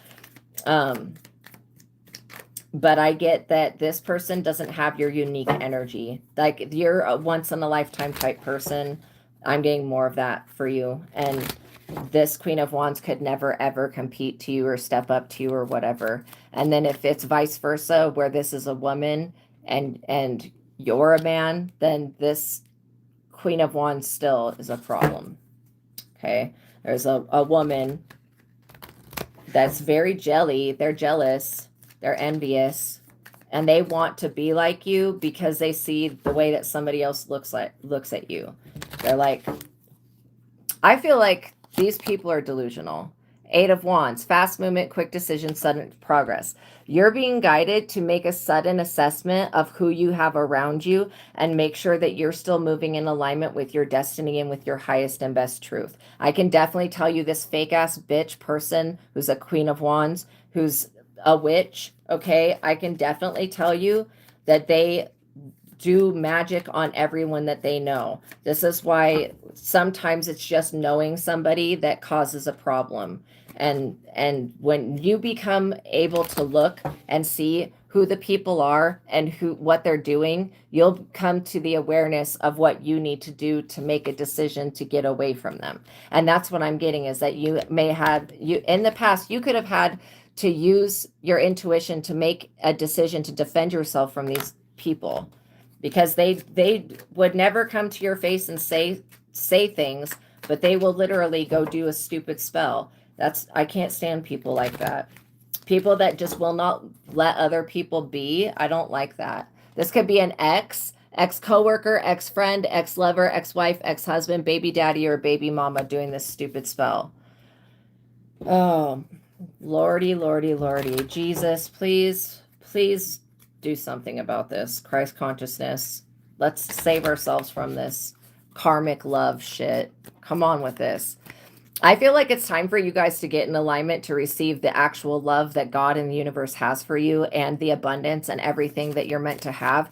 But I get that this person doesn't have your unique energy. Like, you're a once in a lifetime type person. I'm getting more of that for you. And this Queen of Wands could never ever compete to you or step up to you or whatever. And then if it's vice versa, where this is a woman and you're a man, then this Queen of Wands still is a problem. Okay, there's a woman that's very jelly. They're jealous, they're envious, and they want to be like you because they see the way that somebody else looks at you. They're like, I feel like these people are delusional. 8 of Wands, fast movement, quick decision, sudden progress. You're being guided to make a sudden assessment of who you have around you and make sure that you're still moving in alignment with your destiny and with your highest and best truth. I can definitely tell you this fake ass bitch person who's a Queen of Wands, who's a witch, okay? I can definitely tell you that they do magic on everyone that they know. This is why sometimes it's just knowing somebody that causes a problem. And when you become able to look and see who the people are and what they're doing, you'll come to the awareness of what you need to do to make a decision to get away from them. And that's what I'm getting, is that you may have, in the past, you could have had to use your intuition to make a decision to defend yourself from these people, because they would never come to your face and say things, but they will literally go do a stupid spell. I can't stand people like that. People that just will not let other people be. I don't like that. This could be an ex-coworker, ex-friend, ex-lover, ex-wife, ex-husband, baby daddy, or baby mama doing this stupid spell. Oh, Lordy, Lordy, Lordy. Jesus, please, please do something about this. Christ consciousness. Let's save ourselves from this karmic love shit. Come on with this. I feel like it's time for you guys to get in alignment to receive the actual love that God and the universe has for you, and the abundance and everything that you're meant to have.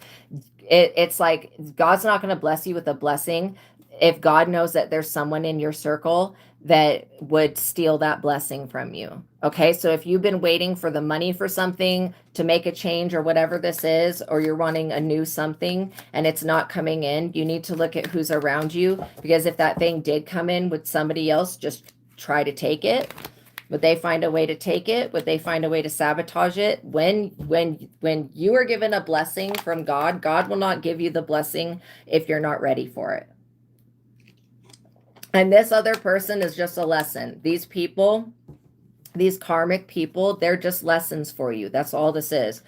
It's like God's not going to bless you with a blessing if God knows that there's someone in your circle that would steal that blessing from you. Okay, so if you've been waiting for the money for something to make a change or whatever this is, or you're wanting a new something and it's not coming in, you need to look at who's around you, because if that thing did come in with somebody else, just try to take it. Would they find a way to take it? Would they find a way to sabotage it? When you are given a blessing from God, God will not give you the blessing if you're not ready for it. And this other person is just a lesson. These people, these karmic people, they're just lessons for you. That's all this is.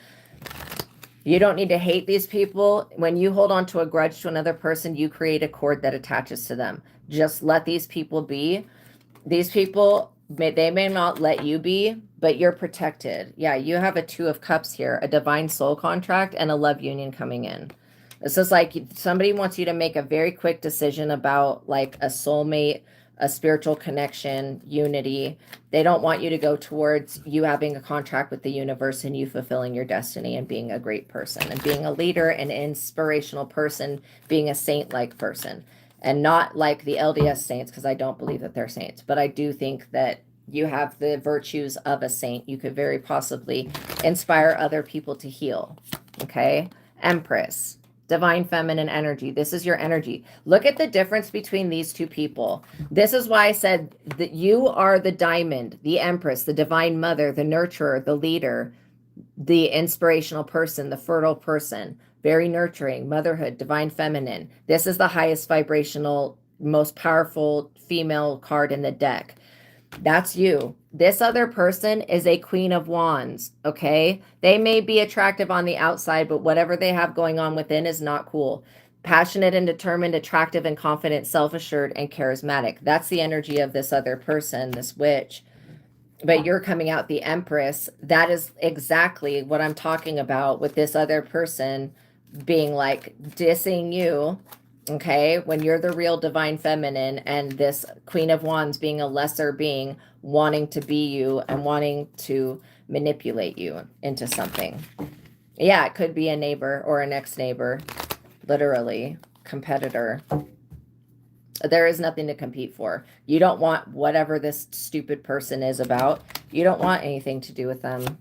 You don't need to hate these people. When you hold on to a grudge to another person, you create a cord that attaches to them. Just let these people be. These people, they may not let you be, but you're protected. Yeah, you have a 2 of Cups here, a divine soul contract, and a love union coming in. This is like somebody wants you to make a very quick decision about like a soulmate, a spiritual connection, unity. They don't want you to go towards you having a contract with the universe and you fulfilling your destiny and being a great person and being a leader, an inspirational person, being a saint-like person, and not like the LDS saints, because I don't believe that they're saints. But I do think that you have the virtues of a saint. You could very possibly inspire other people to heal. Okay? Empress. Divine feminine energy. This is your energy. Look at the difference between these two people. This is why I said that you are the diamond, the empress, the divine mother, the nurturer, the leader, the inspirational person, the fertile person, very nurturing, motherhood, divine feminine. This is the highest vibrational, most powerful female card in the deck. That's you. This other person is a Queen of Wands, okay? They may be attractive on the outside, but whatever they have going on within is not cool. Passionate and determined, attractive and confident, self-assured and charismatic. That's the energy of this other person, this witch. But you're coming out the Empress. That is exactly what I'm talking about with this other person being like dissing you. Okay, when you're the real divine feminine and this Queen of Wands being a lesser being, wanting to be you and wanting to manipulate you into something. Yeah, it could be a neighbor or a next neighbor, literally, competitor. There is nothing to compete for. You don't want whatever this stupid person is about. You don't want anything to do with them.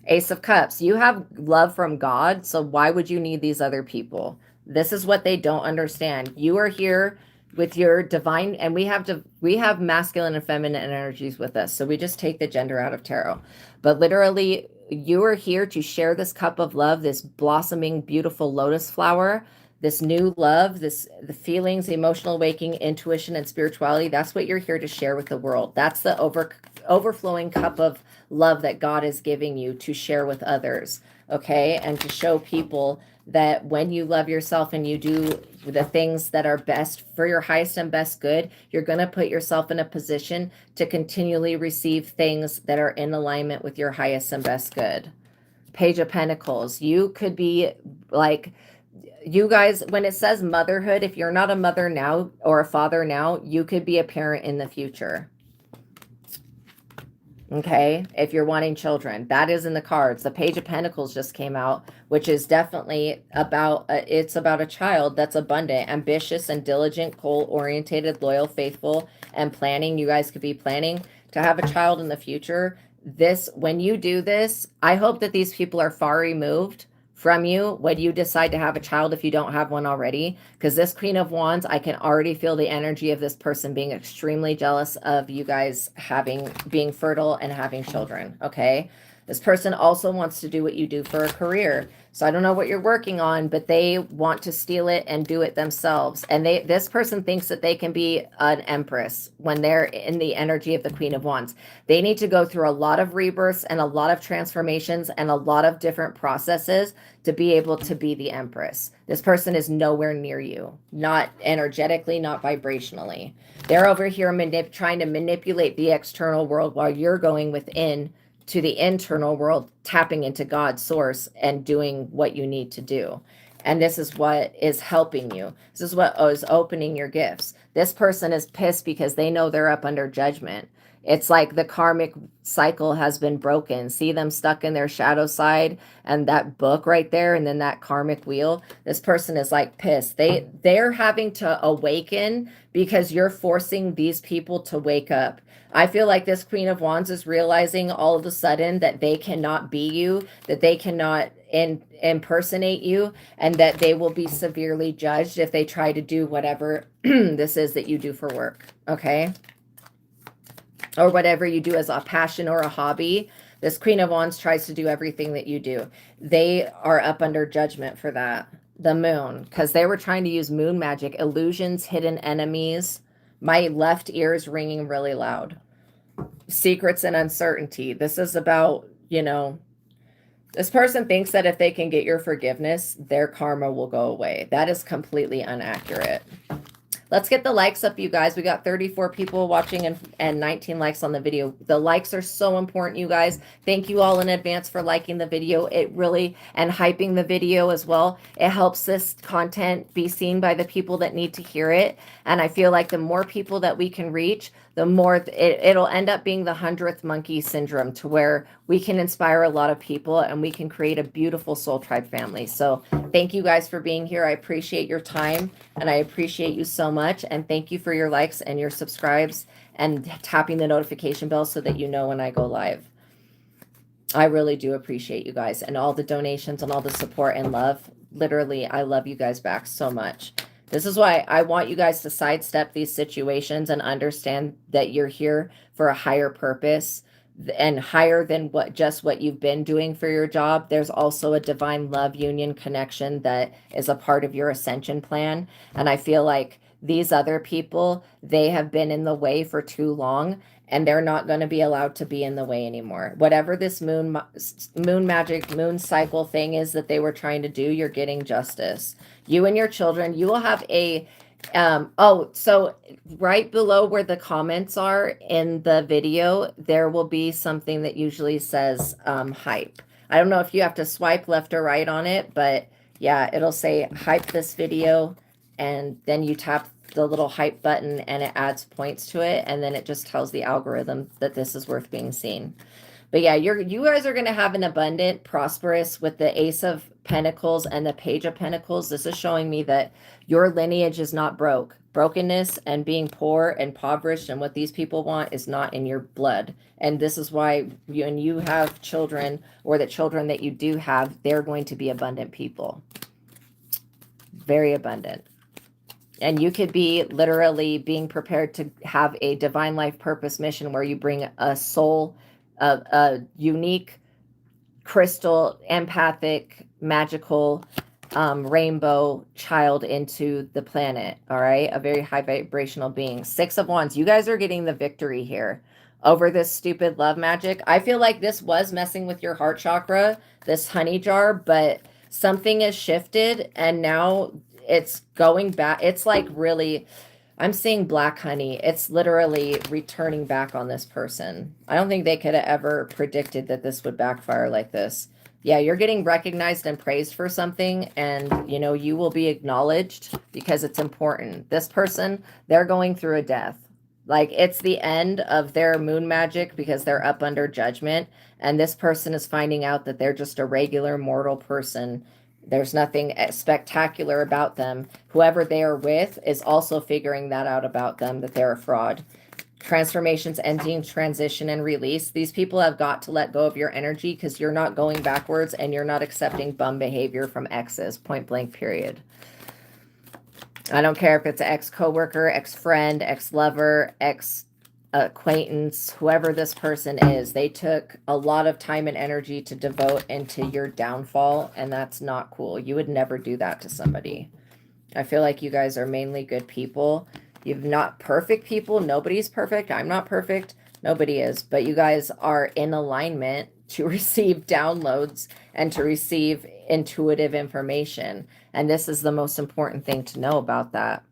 Ace of Cups. You have love from God, so why would you need these other people? This is what they don't understand. You are here with your divine, and we have masculine and feminine energies with us. So we just take the gender out of tarot. But literally, you are here to share this cup of love, this blossoming, beautiful lotus flower, this new love, the feelings, the emotional awakening, intuition, and spirituality. That's what you're here to share with the world. That's the overflowing cup of love that God is giving you to share with others, okay? And to show people that when you love yourself and you do the things that are best for your highest and best good, you're going to put yourself in a position to continually receive things that are in alignment with your highest and best good. Page of Pentacles. You could be like, you guys, when it says motherhood, if you're not a mother now or a father now, you could be a parent in the future. Okay, if you're wanting children, that is in the cards. The Page of Pentacles just came out, which is definitely about, it's about a child that's abundant, ambitious and diligent, goal-oriented, loyal, faithful, and planning. You guys could be planning to have a child in the future. This, when you do this, I hope that these people are far removed from you when you decide to have a child if you don't have one already, because this Queen of Wands, I can already feel the energy of this person being extremely jealous of you guys being fertile and having children. Okay, this person also wants to do what you do for a career. So I don't know what you're working on, but they want to steal it and do it themselves. And this person thinks that they can be an empress when they're in the energy of the Queen of Wands. They need to go through a lot of rebirths and a lot of transformations and a lot of different processes to be able to be the empress. This person is nowhere near you, not energetically, not vibrationally. They're over here trying to manipulate the external world while you're going within to the internal world, tapping into God's source and doing what you need to do. And this is what is helping you. This is what is opening your gifts. This person is pissed because they know they're up under judgment. It's like the karmic cycle has been broken. See them stuck in their shadow side and that book right there, and then that karmic wheel. This person is like pissed. They're having to awaken because you're forcing these people to wake up. I feel like this Queen of Wands is realizing all of a sudden that they cannot be you, that they cannot impersonate you, and that they will be severely judged if they try to do whatever this is that you do for work, okay? Or whatever you do as a passion or a hobby. This Queen of Wands tries to do everything that you do. They are up under judgment for that. The Moon, because they were trying to use moon magic, illusions, hidden enemies. My left ear is ringing really loud. Secrets and uncertainty. This is about, you know, this person thinks that if they can get your forgiveness, their karma will go away. That is completely inaccurate. Let's get the likes up, you guys. We got 34 people watching and 19 likes on the video. The likes are so important, you guys. Thank you all in advance for liking the video. It really, and hyping the video as well. It helps this content be seen by the people that need to hear it. And I feel like the more people that we can reach, the more it'll end up being the 100th monkey syndrome, to where we can inspire a lot of people and we can create a beautiful soul tribe family. So thank you guys for being here. I appreciate your time and I appreciate you so much. And thank you for your likes and your subscribes and tapping the notification bell so that you know when I go live. I really do appreciate you guys and all the donations and all the support and love. Literally, I love you guys back so much. This is why I want you guys to sidestep these situations and understand that you're here for a higher purpose. and higher than what you've been doing for your job. There's also a divine love union connection that is a part of your ascension plan. And I feel like these other people, they have been in the way for too long, and they're not going to be allowed to be in the way anymore. Whatever this moon magic, moon cycle thing is that they were trying to do, you're getting justice. You and your children, you will have a so right below where the comments are in the video, there will be something that usually says hype. I don't know if you have to swipe left or right on it, but yeah, it'll say hype this video, and then you tap the little hype button and it adds points to it, and then it just tells the algorithm that this is worth being seen. But yeah, you guys are going to have an abundant, prosperous with the Ace of Pentacles and the Page of Pentacles. This is showing me that your lineage is not broke. Brokenness and being poor and impoverished and what these people want is not in your blood. And this is why when you have children, or the children that you do have, they're going to be abundant people. Very abundant. And you could be literally being prepared to have a divine life purpose mission where you bring a soul, a unique, crystal, empathic, magical, rainbow child into the planet. All right. A very high vibrational being. 6 of Wands. You guys are getting the victory here over this stupid love magic. I feel like this was messing with your heart chakra, this honey jar, but something has shifted and now it's going back. It's like really, I'm seeing black honey. It's literally returning back on this person. I don't think they could have ever predicted that this would backfire like this. Yeah, you're getting recognized and praised for something, and, you know, you will be acknowledged because it's important. This person, they're going through a death. Like, it's the end of their moon magic because they're up under judgment, and this person is finding out that they're just a regular mortal person. There's nothing spectacular about them. Whoever they are with is also figuring that out about them, that they're a fraud. Transformations, ending, transition, and release. These people have got to let go of your energy because you're not going backwards and you're not accepting bum behavior from exes, point blank, period. I don't care if it's an ex-coworker, ex-friend, ex-lover, ex-acquaintance, whoever this person is. They took a lot of time and energy to devote into your downfall, and that's not cool. You would never do that to somebody. I feel like you guys are mainly good people. You're not perfect people. Nobody's perfect. I'm not perfect. Nobody is. But you guys are in alignment to receive downloads and to receive intuitive information. And this is the most important thing to know about that.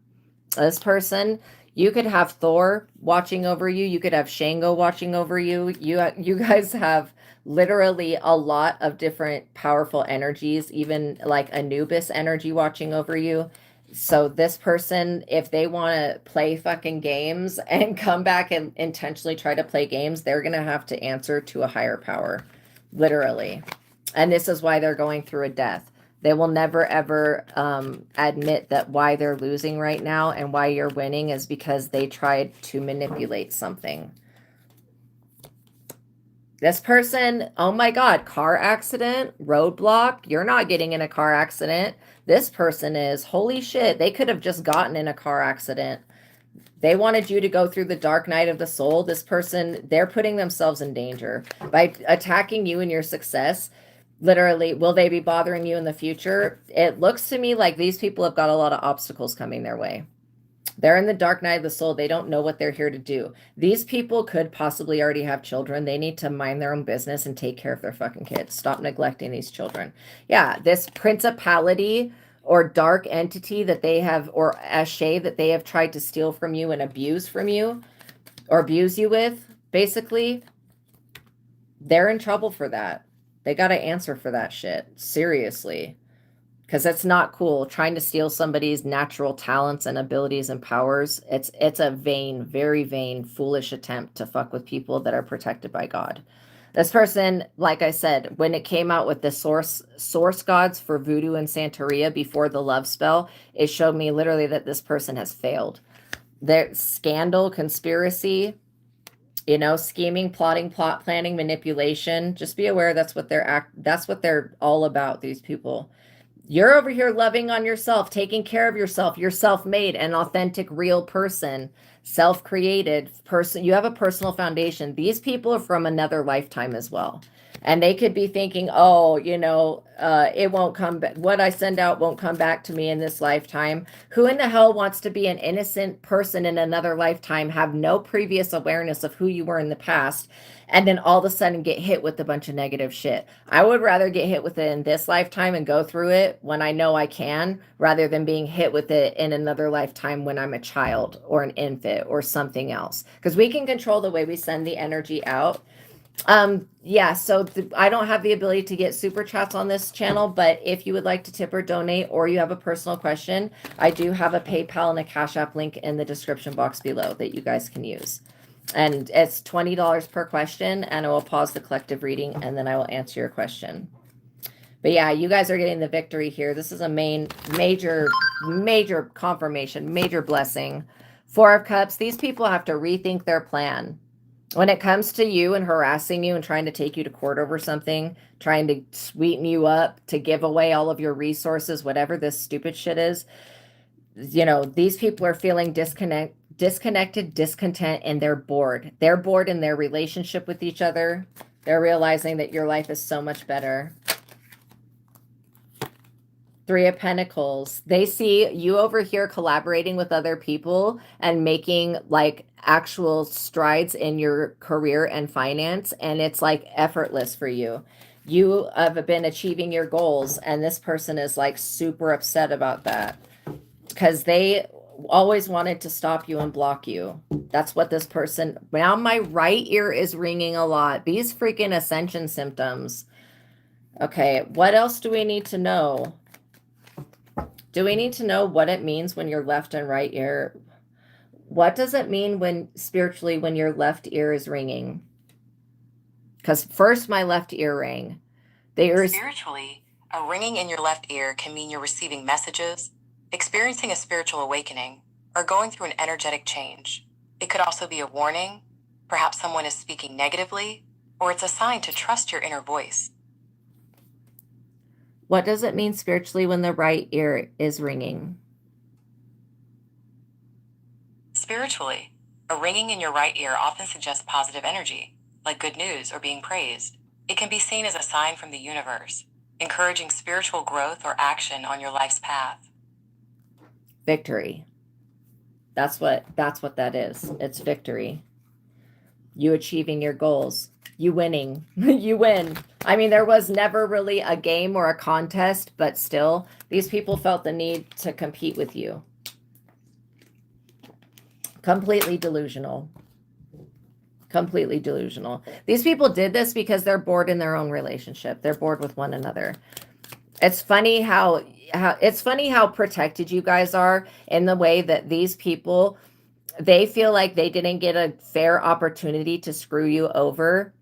This person, you could have Thor watching over you. You could have Shango watching over you. You guys have literally a lot of different powerful energies, even like Anubis energy watching over you. So this person, if they want to play fucking games and come back and intentionally try to play games, they're going to have to answer to a higher power, literally. And this is why they're going through a death. They will never, ever admit that why they're losing right now and why you're winning is because they tried to manipulate something. This person, oh my God, car accident, roadblock. You're not getting in a car accident. This person is, holy shit, they could have just gotten in a car accident. They wanted you to go through the dark night of the soul. This person, they're putting themselves in danger by attacking you and your success. Literally, will they be bothering you in the future? It looks to me like these people have got a lot of obstacles coming their way. They're in the dark night of the soul. They don't know what they're here to do. These people could possibly already have children. They need to mind their own business and take care of their fucking kids. Stop neglecting these children. Yeah, this principality or dark entity that they have, or ashe that they have tried to steal from you and abuse from you, or abuse you with, basically, they're in trouble for that. They got to answer for that shit. Seriously. Because that's not cool. Trying to steal somebody's natural talents and abilities and powers. It's a vain, very vain, foolish attempt to fuck with people that are protected by God. This person, like I said, when it came out with the source gods for voodoo and Santeria before the love spell, it showed me literally that this person has failed. Their scandal, conspiracy, you know, scheming, plotting, plot planning, manipulation. Just be aware that's what they're all about, these people. You're over here loving on yourself, taking care of yourself. You're self-made, an authentic, real person, self-created person. You have a personal foundation. These people are from another lifetime as well. And they could be thinking, oh, it won't come back. What I send out won't come back to me in this lifetime. Who in the hell wants to be an innocent person in another lifetime, have no previous awareness of who you were in the past, and then all of a sudden get hit with a bunch of negative shit? I would rather get hit with it in this lifetime and go through it when I know I can, rather than being hit with it in another lifetime when I'm a child or an infant or something else. Because we can control the way we send the energy out. Yeah, so I don't have the ability to get super chats on this channel, but if you would like to tip or donate, or you have a personal question, I do have a PayPal and a Cash App link in the description box below that you guys can use. And it's $20 per question, and I will pause the collective reading, and then I will answer your question. But yeah, you guys are getting the victory here. This is a major confirmation, major blessing. Four of Cups, these people have to rethink their plan. When it comes to you and harassing you and trying to take you to court over something, trying to sweeten you up, to give away all of your resources, whatever this stupid shit is, these people are feeling disconnected, discontent, and they're bored. They're bored in their relationship with each other. They're realizing that your life is so much better. Three of Pentacles. They see you over here collaborating with other people and making like actual strides in your career and finance, and it's like effortless for you. You have been achieving your goals, and this person is like super upset about that because they always wanted to stop you and block you. That's what this person... Now my right ear is ringing a lot. These freaking ascension symptoms. Okay, what else do we need to know? Do we need to know what it means when your left and right ear... What does it mean when your left ear is ringing? Because first my left ear rang. Spiritually, a ringing in your left ear can mean you're receiving messages, experiencing a spiritual awakening, or going through an energetic change. It could also be a warning, perhaps someone is speaking negatively, or it's a sign to trust your inner voice. What does it mean spiritually when the right ear is ringing? Spiritually, a ringing in your right ear often suggests positive energy, like good news or being praised. It can be seen as a sign from the universe, encouraging spiritual growth or action on your life's path. Victory. That's what that is. It's victory. You achieving your goals. You winning. You win. I mean, there was never really a game or a contest, but still, these people felt the need to compete with you. Completely delusional. Completely delusional. These people did this because they're bored in their own relationship. They're bored with one another. It's funny how protected you guys are, in the way that these people, they feel like they didn't get a fair opportunity to screw you over.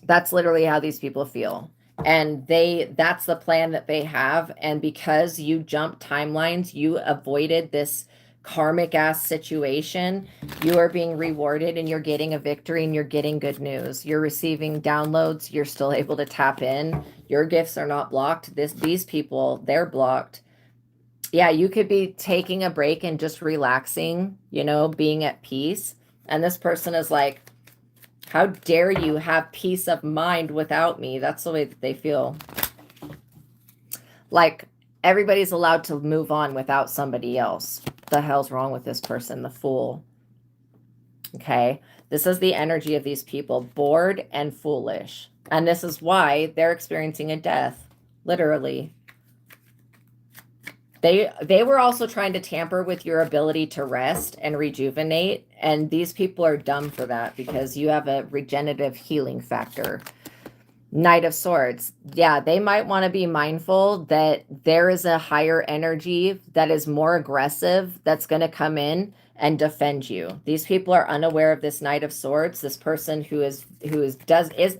That's literally how these people feel. And that's the plan that they have. And because you jumped timelines, you avoided this karmic ass situation, you are being rewarded, and you're getting a victory, and you're getting good news. You're receiving downloads. You're still able to tap in. Your gifts are not blocked. These people, they're blocked. Yeah, you could be taking a break and just relaxing, being at peace. And this person is like, how dare you have peace of mind without me? That's the way that they feel. Like everybody's allowed to move on without somebody else. The hell's wrong with this person? The fool. Okay. This is the energy of these people, bored and foolish. And this is why they're experiencing a death. Literally. They were also trying to tamper with your ability to rest and rejuvenate. And these people are dumb for that, because you have a regenerative healing factor. Knight of Swords. Yeah, they might want to be mindful that there is a higher energy that is more aggressive that's going to come in and defend you. These people are unaware of this Knight of Swords. This person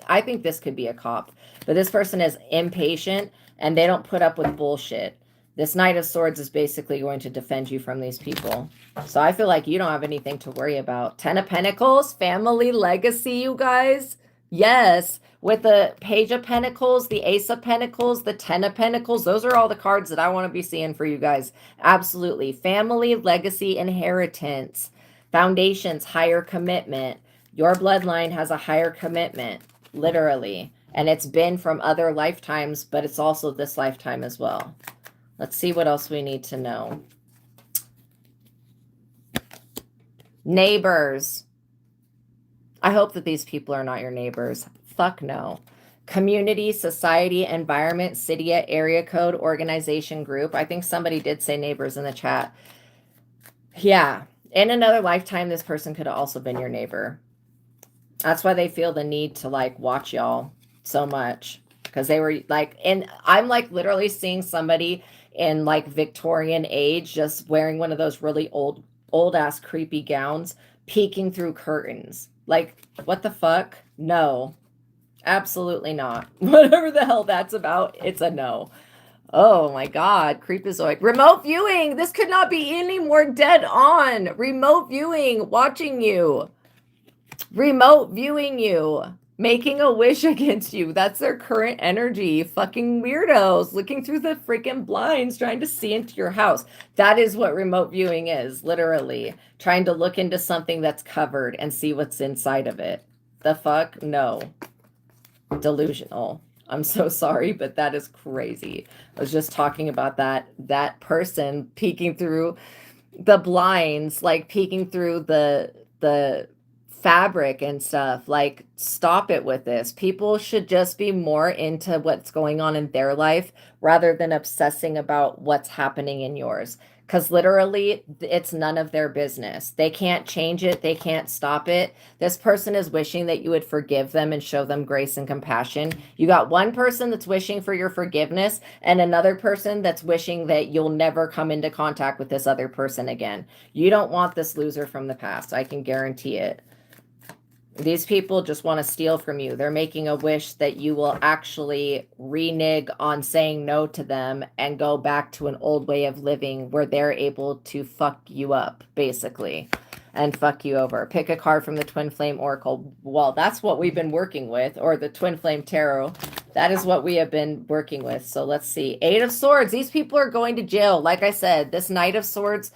I think this could be a cop, but this person is impatient and they don't put up with bullshit. This Knight of Swords is basically going to defend you from these people. So I feel like you don't have anything to worry about. Ten of Pentacles, family legacy, you guys. Yes, with the Page of Pentacles, the Ace of Pentacles, the Ten of Pentacles. Those are all the cards that I want to be seeing for you guys. Absolutely. Family, legacy, inheritance, foundations, higher commitment. Your bloodline has a higher commitment, literally. And it's been from other lifetimes, but it's also this lifetime as well. Let's see what else we need to know. Neighbors. I hope that these people are not your neighbors. Fuck no. Community, society, environment, city, area code, organization, group. I think somebody did say neighbors in the chat. Yeah. In another lifetime, this person could have also been your neighbor. That's why they feel the need to like watch y'all so much. Because they were like, and I'm like literally seeing somebody in like Victorian age just wearing one of those really old ass creepy gowns, peeking through curtains. Like, what the fuck? No, absolutely not. Whatever the hell that's about, it's a no. Oh my God, creepazoid. Remote viewing. This could not be any more dead on. Remote viewing, watching you. Remote viewing you. Making a wish against you. That's their current energy. Fucking weirdos. Looking through the freaking blinds, trying to see into your house. That is what remote viewing is, literally. Trying to look into something that's covered and see what's inside of it. The fuck? No. Delusional. I'm so sorry, but that is crazy. I was just talking about that person peeking through the blinds, like peeking through the fabric and stuff. Like, stop it with this. People should just be more into what's going on in their life rather than obsessing about what's happening in yours, because literally it's none of their business. They can't change it. They can't stop it. This person is wishing that you would forgive them and show them grace and compassion. You got one person that's wishing for your forgiveness and another person that's wishing that you'll never come into contact with this other person again. You don't want this loser from the past. I can guarantee it. These people just want to steal from you. They're making a wish that you will actually renege on saying no to them and go back to an old way of living where they're able to fuck you up, basically, and fuck you over. Pick a card from the Twin Flame Oracle. Well, that's what we've been working with, or the Twin Flame Tarot. That is what we have been working with. So let's see. Eight of Swords. These people are going to jail. Like I said, this Knight of Swords,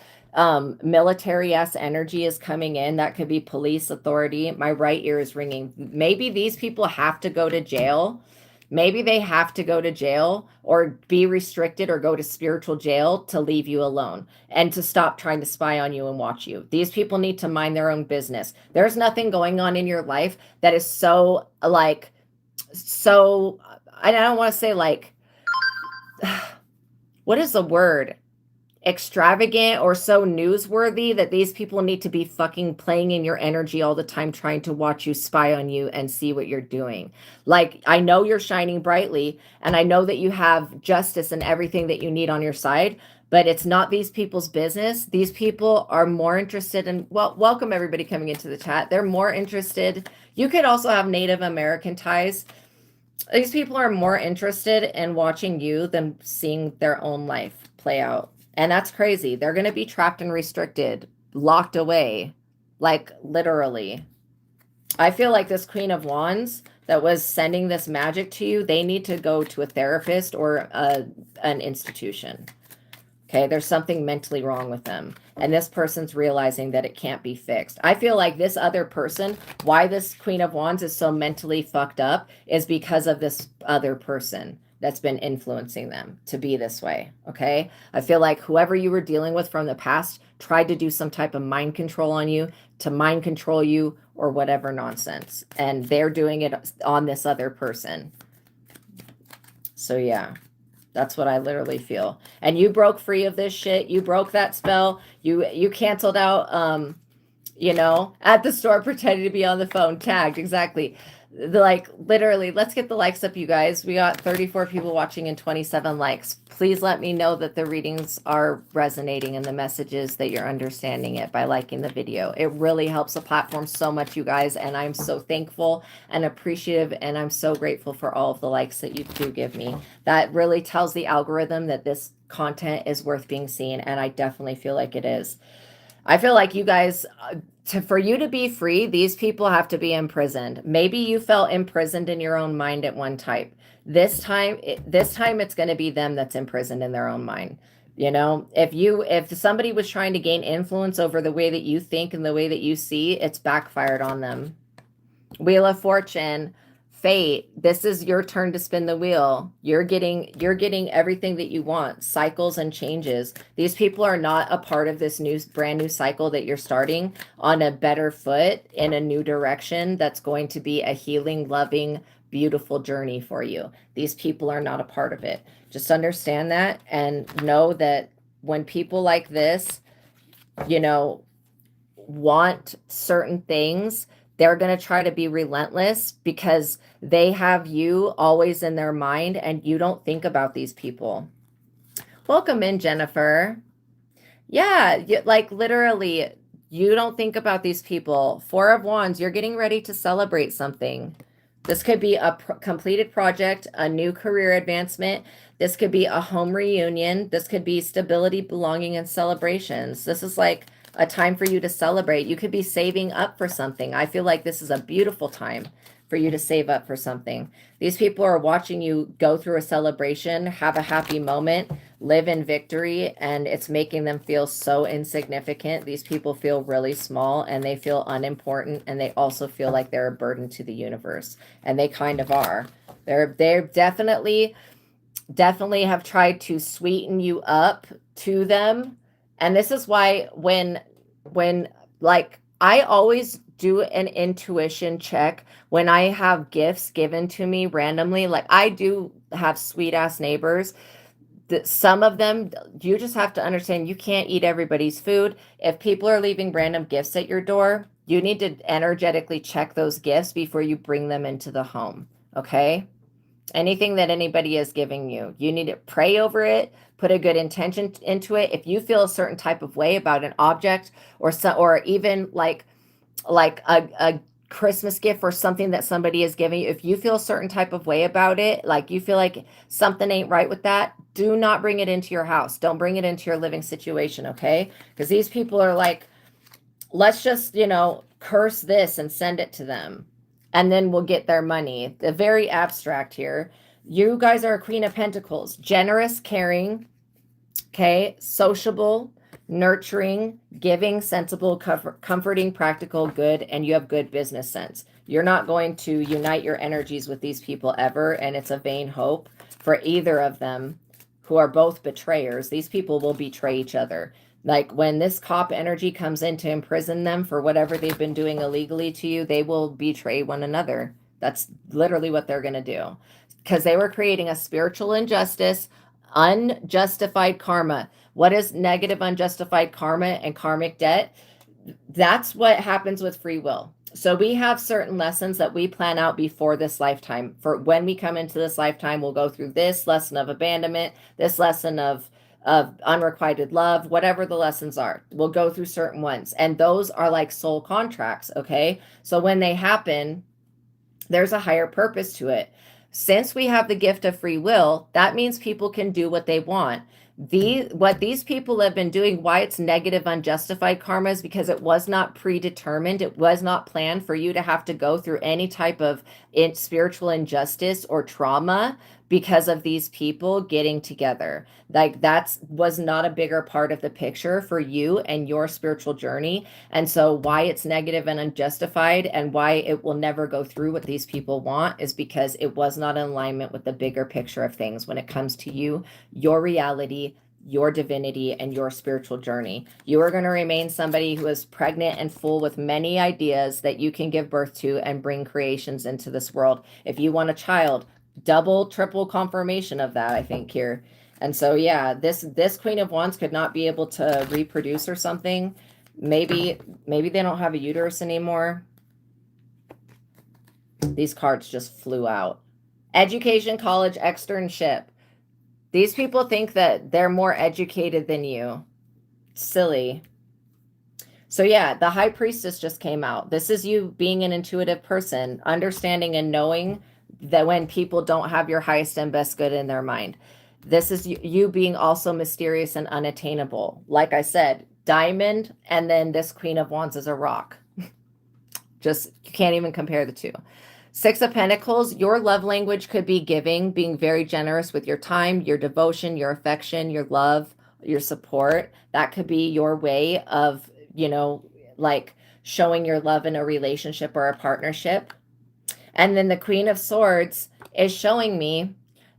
military-ass energy is coming in. That could be police, authority. My right ear is ringing. Maybe these people have to go to jail. Maybe they have to go to jail or be restricted or go to spiritual jail to leave you alone and to stop trying to spy on you and watch you. These people need to mind their own business. There's nothing going on in your life that is so, like, so, I don't want to say, like, what is the word? Extravagant or so newsworthy that these people need to be fucking playing in your energy all the time, trying to watch you, spy on you, and see what you're doing. Like, I know you're shining brightly, and I know that you have justice and everything that you need on your side, but it's not these people's business. These people are more interested in, well, welcome everybody coming into the chat. They're more interested. You could also have Native American ties. These people are more interested in watching you than seeing their own life play out. And that's crazy. They're going to be trapped and restricted, locked away, like literally. I feel like this Queen of Wands that was sending this magic to you, they need to go to a therapist or an institution. Okay, there's something mentally wrong with them. And this person's realizing that it can't be fixed. I feel like this other person, why this Queen of Wands is so mentally fucked up is because of this other person that's been influencing them to be this way, okay? I feel like whoever you were dealing with from the past tried to do some type of mind control on you, to mind control you, or whatever nonsense. And they're doing it on this other person. So yeah, that's what I literally feel. And you broke free of this shit. You broke that spell. You canceled out, you know, at the store pretending to be on the phone, tagged, exactly. Like, literally, let's get the likes up, you guys. We got 34 people watching and 27 likes. Please let me know that the readings are resonating and the messages that you're understanding it by liking the video. It really helps the platform so much, you guys, and I'm so thankful and appreciative, and I'm so grateful for all of the likes that you do give me. That really tells the algorithm that this content is worth being seen, and I definitely feel like it is. I feel like you guys, for you to be free, these people have to be imprisoned. Maybe you felt imprisoned in your own mind at one type. This time, it's going to be them that's imprisoned in their own mind. You know, if somebody was trying to gain influence over the way that you think and the way that you see, it's backfired on them. Wheel of Fortune, fate, this is your turn to spin the wheel. You're getting everything that you want, cycles and changes. These people are not a part of this brand new cycle that you're starting on a better foot in a new direction that's going to be a healing, loving, beautiful journey for you. These people are not a part of it. Just understand that and know that when people like this, you know, want certain things, they're going to try to be relentless because they have you always in their mind and you don't think about these people. Welcome in, Jennifer. Yeah, like literally, you don't think about these people. Four of Wands, you're getting ready to celebrate something. This could be a completed project, a new career advancement. This could be a home reunion. This could be stability, belonging, and celebrations. This is like a time for you to celebrate. You could be saving up for something. I feel like this is a beautiful time for you to save up for something. These people are watching you go through a celebration, have a happy moment, live in victory, and it's making them feel so insignificant. These people feel really small and they feel unimportant, and they also feel like they're a burden to the universe, and they kind of are. They're definitely have tried to sweeten you up to them. And this is why when like I always do an intuition check when I have gifts given to me randomly. Like I do have sweet ass neighbors. Some of them, you just have to understand you can't eat everybody's food. If people are leaving random gifts at your door, you need to energetically check those gifts before you bring them into the home. Okay? Anything that anybody is giving you, you need to pray over it, put a good intention into it. If you feel a certain type of way about an object or even like a Christmas gift or something that somebody is giving you, if you feel a certain type of way about it, like you feel like something ain't right with that, do not bring it into your house. Don't bring it into your living situation, okay? Because these people are like, let's just, curse this and send it to them, and then we'll get their money. The very abstract here. You guys are a Queen of Pentacles. Generous, caring, okay? Sociable, nurturing, giving, sensible, comforting, practical, good, and you have good business sense. You're not going to unite your energies with these people ever, and it's a vain hope for either of them, who are both betrayers. These people will betray each other. Like when this cop energy comes in to imprison them for whatever they've been doing illegally to you, they will betray one another. That's literally what they're going to do, because they were creating a spiritual injustice, unjustified karma. What is negative, unjustified karma and karmic debt? That's what happens with free will. So we have certain lessons that we plan out before this lifetime. For when we come into this lifetime, we'll go through this lesson of abandonment, this lesson of unrequited love, whatever the lessons are. We'll go through certain ones. And those are like soul contracts, okay? So when they happen, there's a higher purpose to it. Since we have the gift of free will, that means people can do what they want. What these people have been doing, why it's negative, unjustified karma, is because it was not predetermined. It was not planned for you to have to go through any type of spiritual injustice or trauma because of these people getting together. Like that was not a bigger part of the picture for you and your spiritual journey. And so why it's negative and unjustified and why it will never go through what these people want is because it was not in alignment with the bigger picture of things when it comes to you, your reality, your divinity, and your spiritual journey. You are going to remain somebody who is pregnant and full with many ideas that you can give birth to and bring creations into this world. If you want a child, double, triple confirmation of that, I think, here. And so, yeah, this Queen of Wands could not be able to reproduce or something. Maybe they don't have a uterus anymore. These cards just flew out. Education, college, externship. These people think that they're more educated than you. Silly. So yeah, the High Priestess just came out. This is you being an intuitive person, understanding and knowing that when people don't have your highest and best good in their mind. This is you being also mysterious and unattainable. Like I said, diamond, and then this Queen of Wands is a rock. Just, you can't even compare the two. Six of Pentacles, your love language could be giving, being very generous with your time, your devotion, your affection, your love, your support. That could be your way of, you know, like showing your love in a relationship or a partnership. And then the Queen of Swords is showing me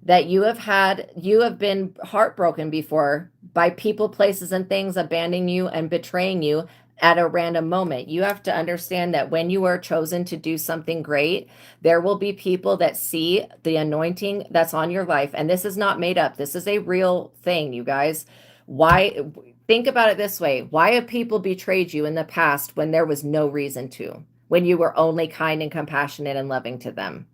that you have been heartbroken before by people, places, and things abandoning you and betraying you at a random moment. You have to understand that when you are chosen to do something great, there will be people that see the anointing that's on your life. And this is not made up. This is a real thing, you guys. Why? Think about it this way. Why have people betrayed you in the past when there was no reason to? When you were only kind and compassionate and loving to them?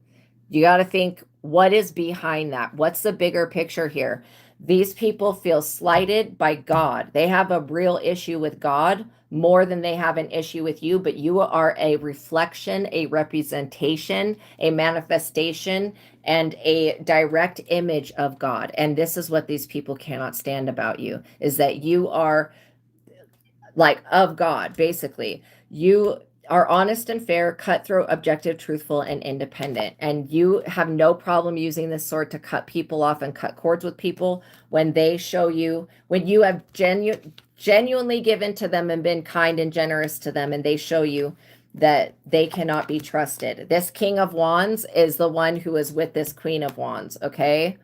You got to think, what is behind that? What's the bigger picture here? These people feel slighted by God. They have a real issue with God more than they have an issue with you, but you are a reflection, a representation, a manifestation, and a direct image of God. And this is what these people cannot stand about you, is that you are like of God, basically. You are honest and fair, cutthroat, objective, truthful, and independent. And you have no problem using this sword to cut people off and cut cords with people when they show you, when you have genuinely given to them and been kind and generous to them, and they show you that they cannot be trusted. This King of Wands is the one who is with this Queen of Wands, okay?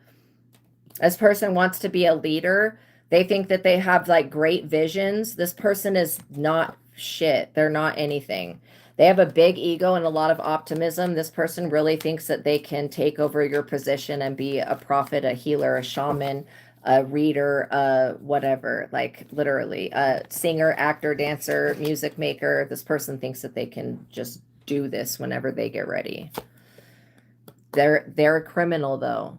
This person wants to be a leader. They think that they have like great visions. This person is not shit. They're not anything. They have a big ego and a lot of optimism. This person really thinks that they can take over your position and be a prophet, a healer, a shaman, a reader, whatever, like literally a singer, actor, dancer, music maker. This person thinks that they can just do this whenever they get ready. They're a criminal though.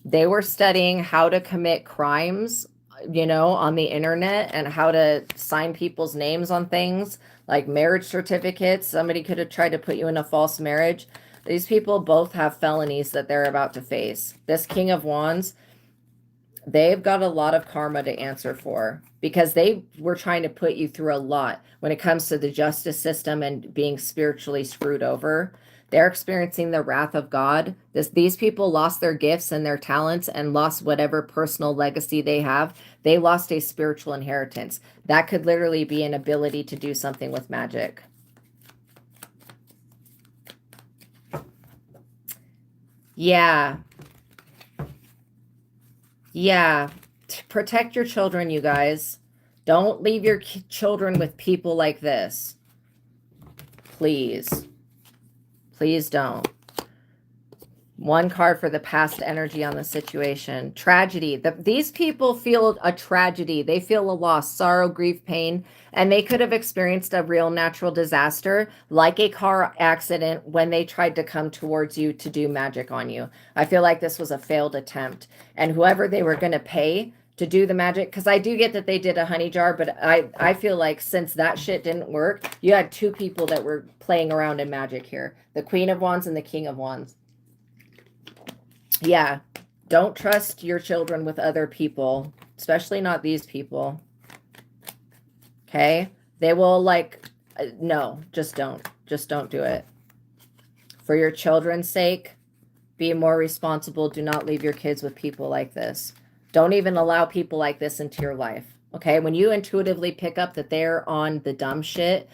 They were studying how to commit crimes, you know, on the internet, and how to sign people's names on things like marriage certificates. Somebody could have tried to put you in a false marriage. These people both have felonies that they're about to face. This King of Wands, they've got a lot of karma to answer for, because they were trying to put you through a lot when it comes to the justice system and being spiritually screwed over. They're experiencing the wrath of God. These people lost their gifts and their talents and lost whatever personal legacy they have. They lost a spiritual inheritance. That could literally be an ability to do something with magic. Yeah. Yeah. Protect your children, you guys. Don't leave your children with people like this. Please. Please don't. One card for the past energy on the situation. Tragedy. These people feel a tragedy. They feel a loss, sorrow, grief, pain, and they could have experienced a real natural disaster, like a car accident, when they tried to come towards you to do magic on you. I feel like this was a failed attempt, and whoever they were going to pay to do the magic, because I do get that they did a honey jar, but I feel like since that shit didn't work, you had two people that were playing around in magic here. The Queen of Wands and the King of Wands. Yeah, don't trust your children with other people, especially not these people. Okay? They will like, no, just don't. Just don't do it. For your children's sake, be more responsible. Do not leave your kids with people like this. Don't even allow people like this into your life. Okay? When you intuitively pick up that they're on the dumb shit,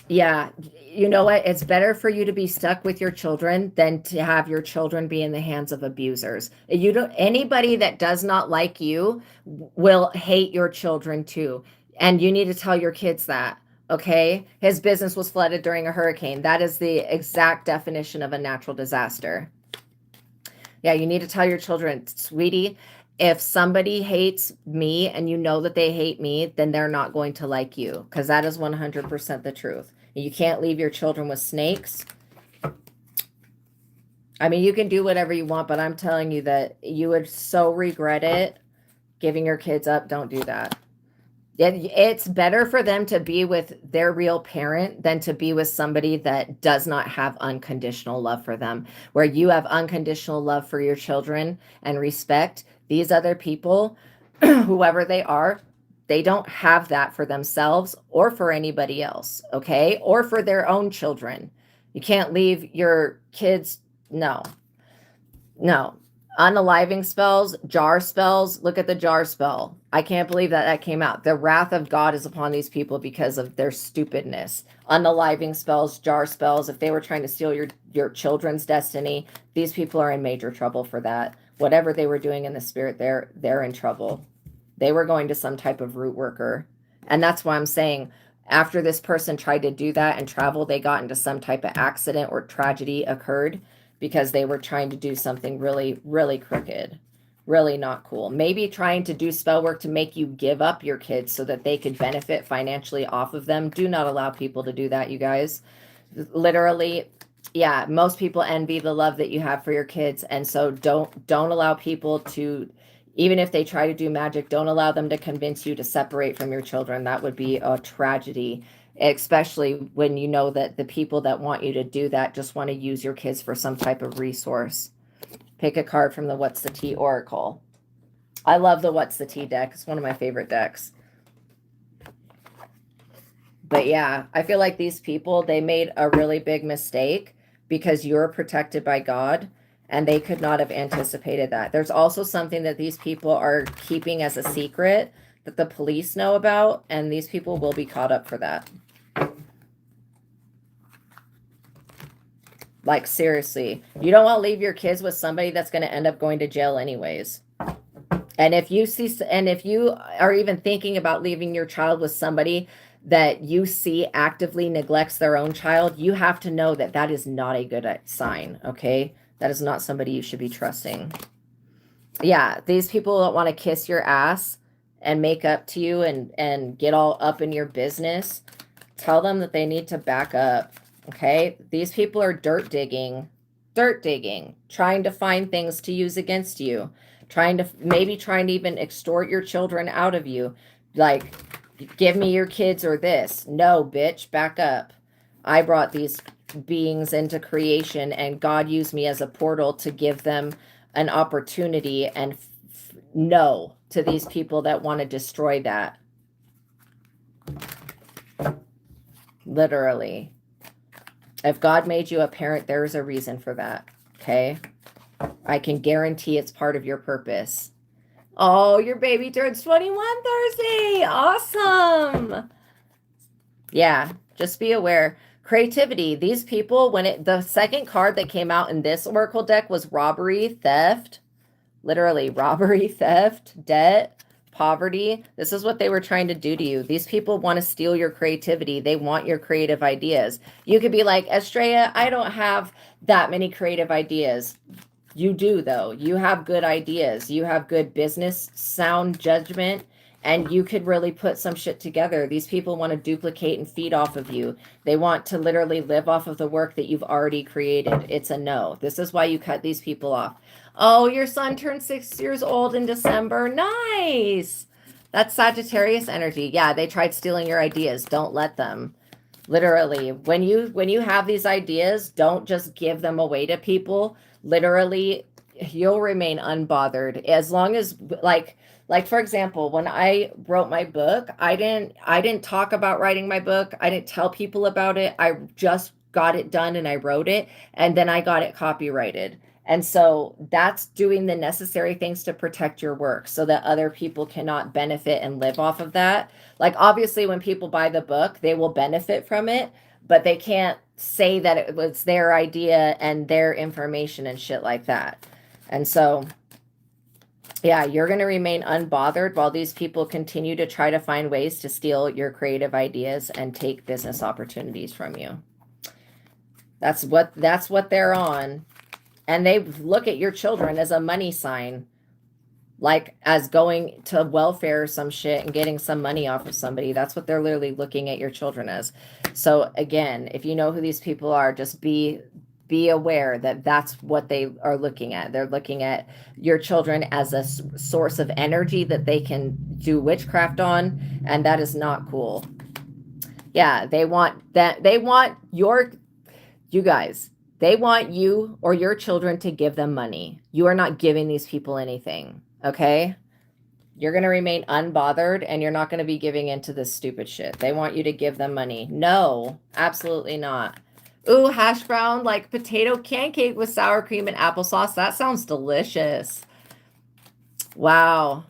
yeah, you know what? It's better for you to be stuck with your children than to have your children be in the hands of abusers. Anybody that does not like you will hate your children too. And you need to tell your kids that, okay? His business was flooded during a hurricane. That is the exact definition of a natural disaster. Yeah, you need to tell your children, sweetie, if somebody hates me and you know that they hate me, then they're not going to like you, because that is 100% the truth. You can't leave your children with snakes. I mean, you can do whatever you want, but I'm telling you that you would so regret it giving your kids up. Don't do that. It's better for them to be with their real parent than to be with somebody that does not have unconditional love for them. Where you have unconditional love for your children and respect, these other people, whoever they are, They don't have that for themselves or for anybody else, okay? Or for their own children. You can't leave your kids, no. Unaliving spells, jar spells. Look at the jar spell. I can't believe that came out. The wrath of God is upon these people because of their stupidness. Unaliving spells, jar spells. If they were trying to steal your children's destiny, these people are in major trouble for that. Whatever they were doing in the spirit, they're in trouble. They were going to some type of root worker. And that's why I'm saying after this person tried to do that and travel, they got into some type of accident or tragedy occurred because they were trying to do something really, really crooked, really not cool. Maybe trying to do spell work to make you give up your kids so that they could benefit financially off of them. Do not allow people to do that, you guys. Literally, yeah, most people envy the love that you have for your kids. And so don't allow people to, even if they try to do magic, don't allow them to convince you to separate from your children. That would be a tragedy, especially when you know that the people that want you to do that just want to use your kids for some type of resource. Pick a card from the What's the Tea Oracle. I love the What's the Tea deck. It's one of my favorite decks. But yeah, I feel like these people, they made a really big mistake because you're protected by God. And they could not have anticipated that. There's also something that these people are keeping as a secret that the police know about, and these people will be caught up for that. Like, seriously, you don't want to leave your kids with somebody that's going to end up going to jail anyways. And if you are even thinking about leaving your child with somebody that you see actively neglects their own child, you have to know that that is not a good sign, okay? That is not somebody you should be trusting. Yeah, these people don't want to kiss your ass and make up to you and get all up in your business. Tell them that they need to back up, okay? These people are dirt digging, trying to find things to use against you, trying to even extort your children out of you. Like, give me your kids or this. No, bitch, back up. I brought these beings into creation and God used me as a portal to give them an opportunity, and no to these people that want to destroy that. Literally. If God made you a parent, there's a reason for that. Okay? I can guarantee it's part of your purpose. Oh, your baby turns 21 Thursday. Awesome. Yeah, just be aware. Creativity. These people, the second card that came out in this oracle deck was robbery, theft, literally robbery, theft, debt, poverty. This is what they were trying to do to you. These people want to steal your creativity. They want your creative ideas. You could be like, ASTRAEA, I don't have that many creative ideas. You do, though. You have good ideas. You have good business, sound judgment, and you could really put some shit together. These people want to duplicate and feed off of you. They want to literally live off of the work that you've already created. It's a no. This is why you cut these people off. Oh, your son turned 6 years old in December. Nice. That's Sagittarius energy. Yeah, they tried stealing your ideas. Don't let them. Literally, when you have these ideas, don't just give them away to people. Literally, you'll remain unbothered as long as, like for example, when I wrote my book, I didn't talk about writing my book. I didn't tell people about it. I just got it done and I wrote it, and then I got it copyrighted. And so that's doing the necessary things to protect your work so that other people cannot benefit and live off of that. Like, obviously, when people buy the book, they will benefit from it, but they can't say that it was their idea and their information and shit like that. And so, yeah, you're going to remain unbothered while these people continue to try to find ways to steal your creative ideas and take business opportunities from you. That's what they're on. And they look at your children as a money sign, like as going to welfare or some shit and getting some money off of somebody. That's what they're literally looking at your children as. So again, if you know who these people are, just be aware that that's what they are looking at. They're looking at your children as a source of energy that they can do witchcraft on, and that is not cool. Yeah, they want you guys. They want you or your children to give them money. You are not giving these people anything, okay? You're going to remain unbothered and you're not going to be giving into this stupid shit. They want you to give them money. No, absolutely not. Ooh, hash brown, like potato pancake with sour cream and applesauce. That sounds delicious. Wow.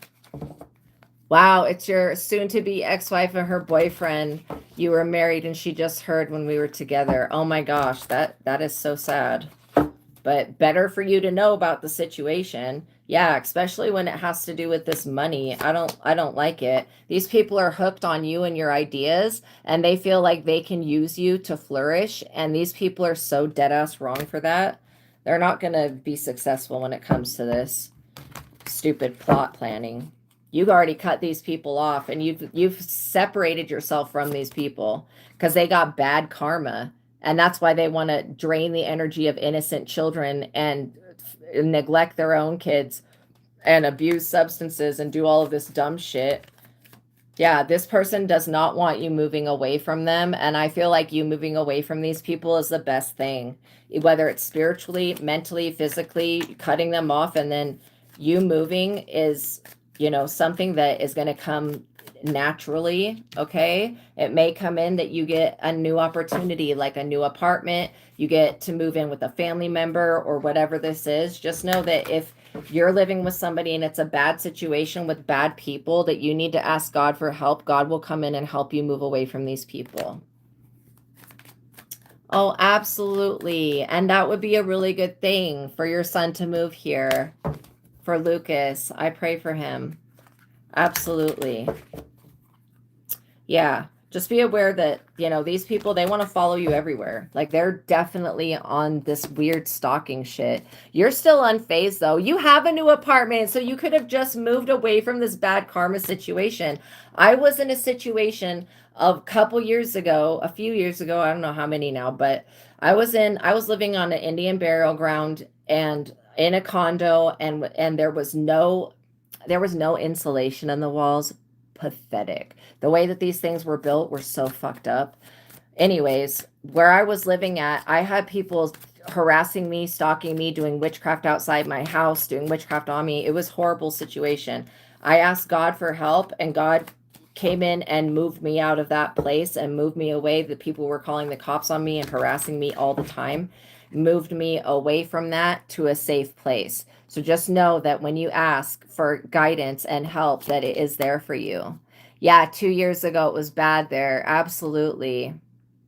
Wow, it's your soon-to-be ex-wife and her boyfriend. You were married and she just heard when we were together. Oh my gosh, that is so sad. But better for you to know about the situation. Yeah, especially when it has to do with this money. I don't like it. These people are hooked on you and your ideas, and they feel like they can use you to flourish, and these people are so dead ass wrong for that. They're not going to be successful when it comes to this stupid plot planning. You've already cut these people off, and you've separated yourself from these people because they got bad karma. And that's why they want to drain the energy of innocent children and neglect their own kids and abuse substances and do all of this dumb shit. Yeah, this person does not want you moving away from them. And I feel like you moving away from these people is the best thing. Whether it's spiritually, mentally, physically, cutting them off, and then you moving is, something that is going to come naturally. Okay, it may come in that you get a new opportunity, like a new apartment, you get to move in with a family member or whatever this is. Just know that if you're living with somebody and it's a bad situation with bad people, that you need to ask God for help. God will come in and help you move away from these people. Oh, absolutely. And that would be a really good thing for your son to move here. For Lucas, I pray for him. Absolutely. Yeah, just be aware that, these people, they want to follow you everywhere. Like, they're definitely on this weird stalking shit. You're still unfazed, though. You have a new apartment, so you could have just moved away from this bad karma situation. I was in a situation a few years ago, I don't know how many now, but I was living on an Indian burial ground and in a condo, and there was no insulation in the walls. Pathetic. The way that these things were built were so fucked up. Anyways, where I was living at, I had people harassing me, stalking me, doing witchcraft outside my house, doing witchcraft on me. It was a horrible situation. I asked God for help, and God came in and moved me out of that place and moved me away. The people were calling the cops on me and harassing me all the time, moved me away from that to a safe place. So just know that when you ask for guidance and help, that it is there for you. Yeah, 2 years ago, it was bad there. Absolutely.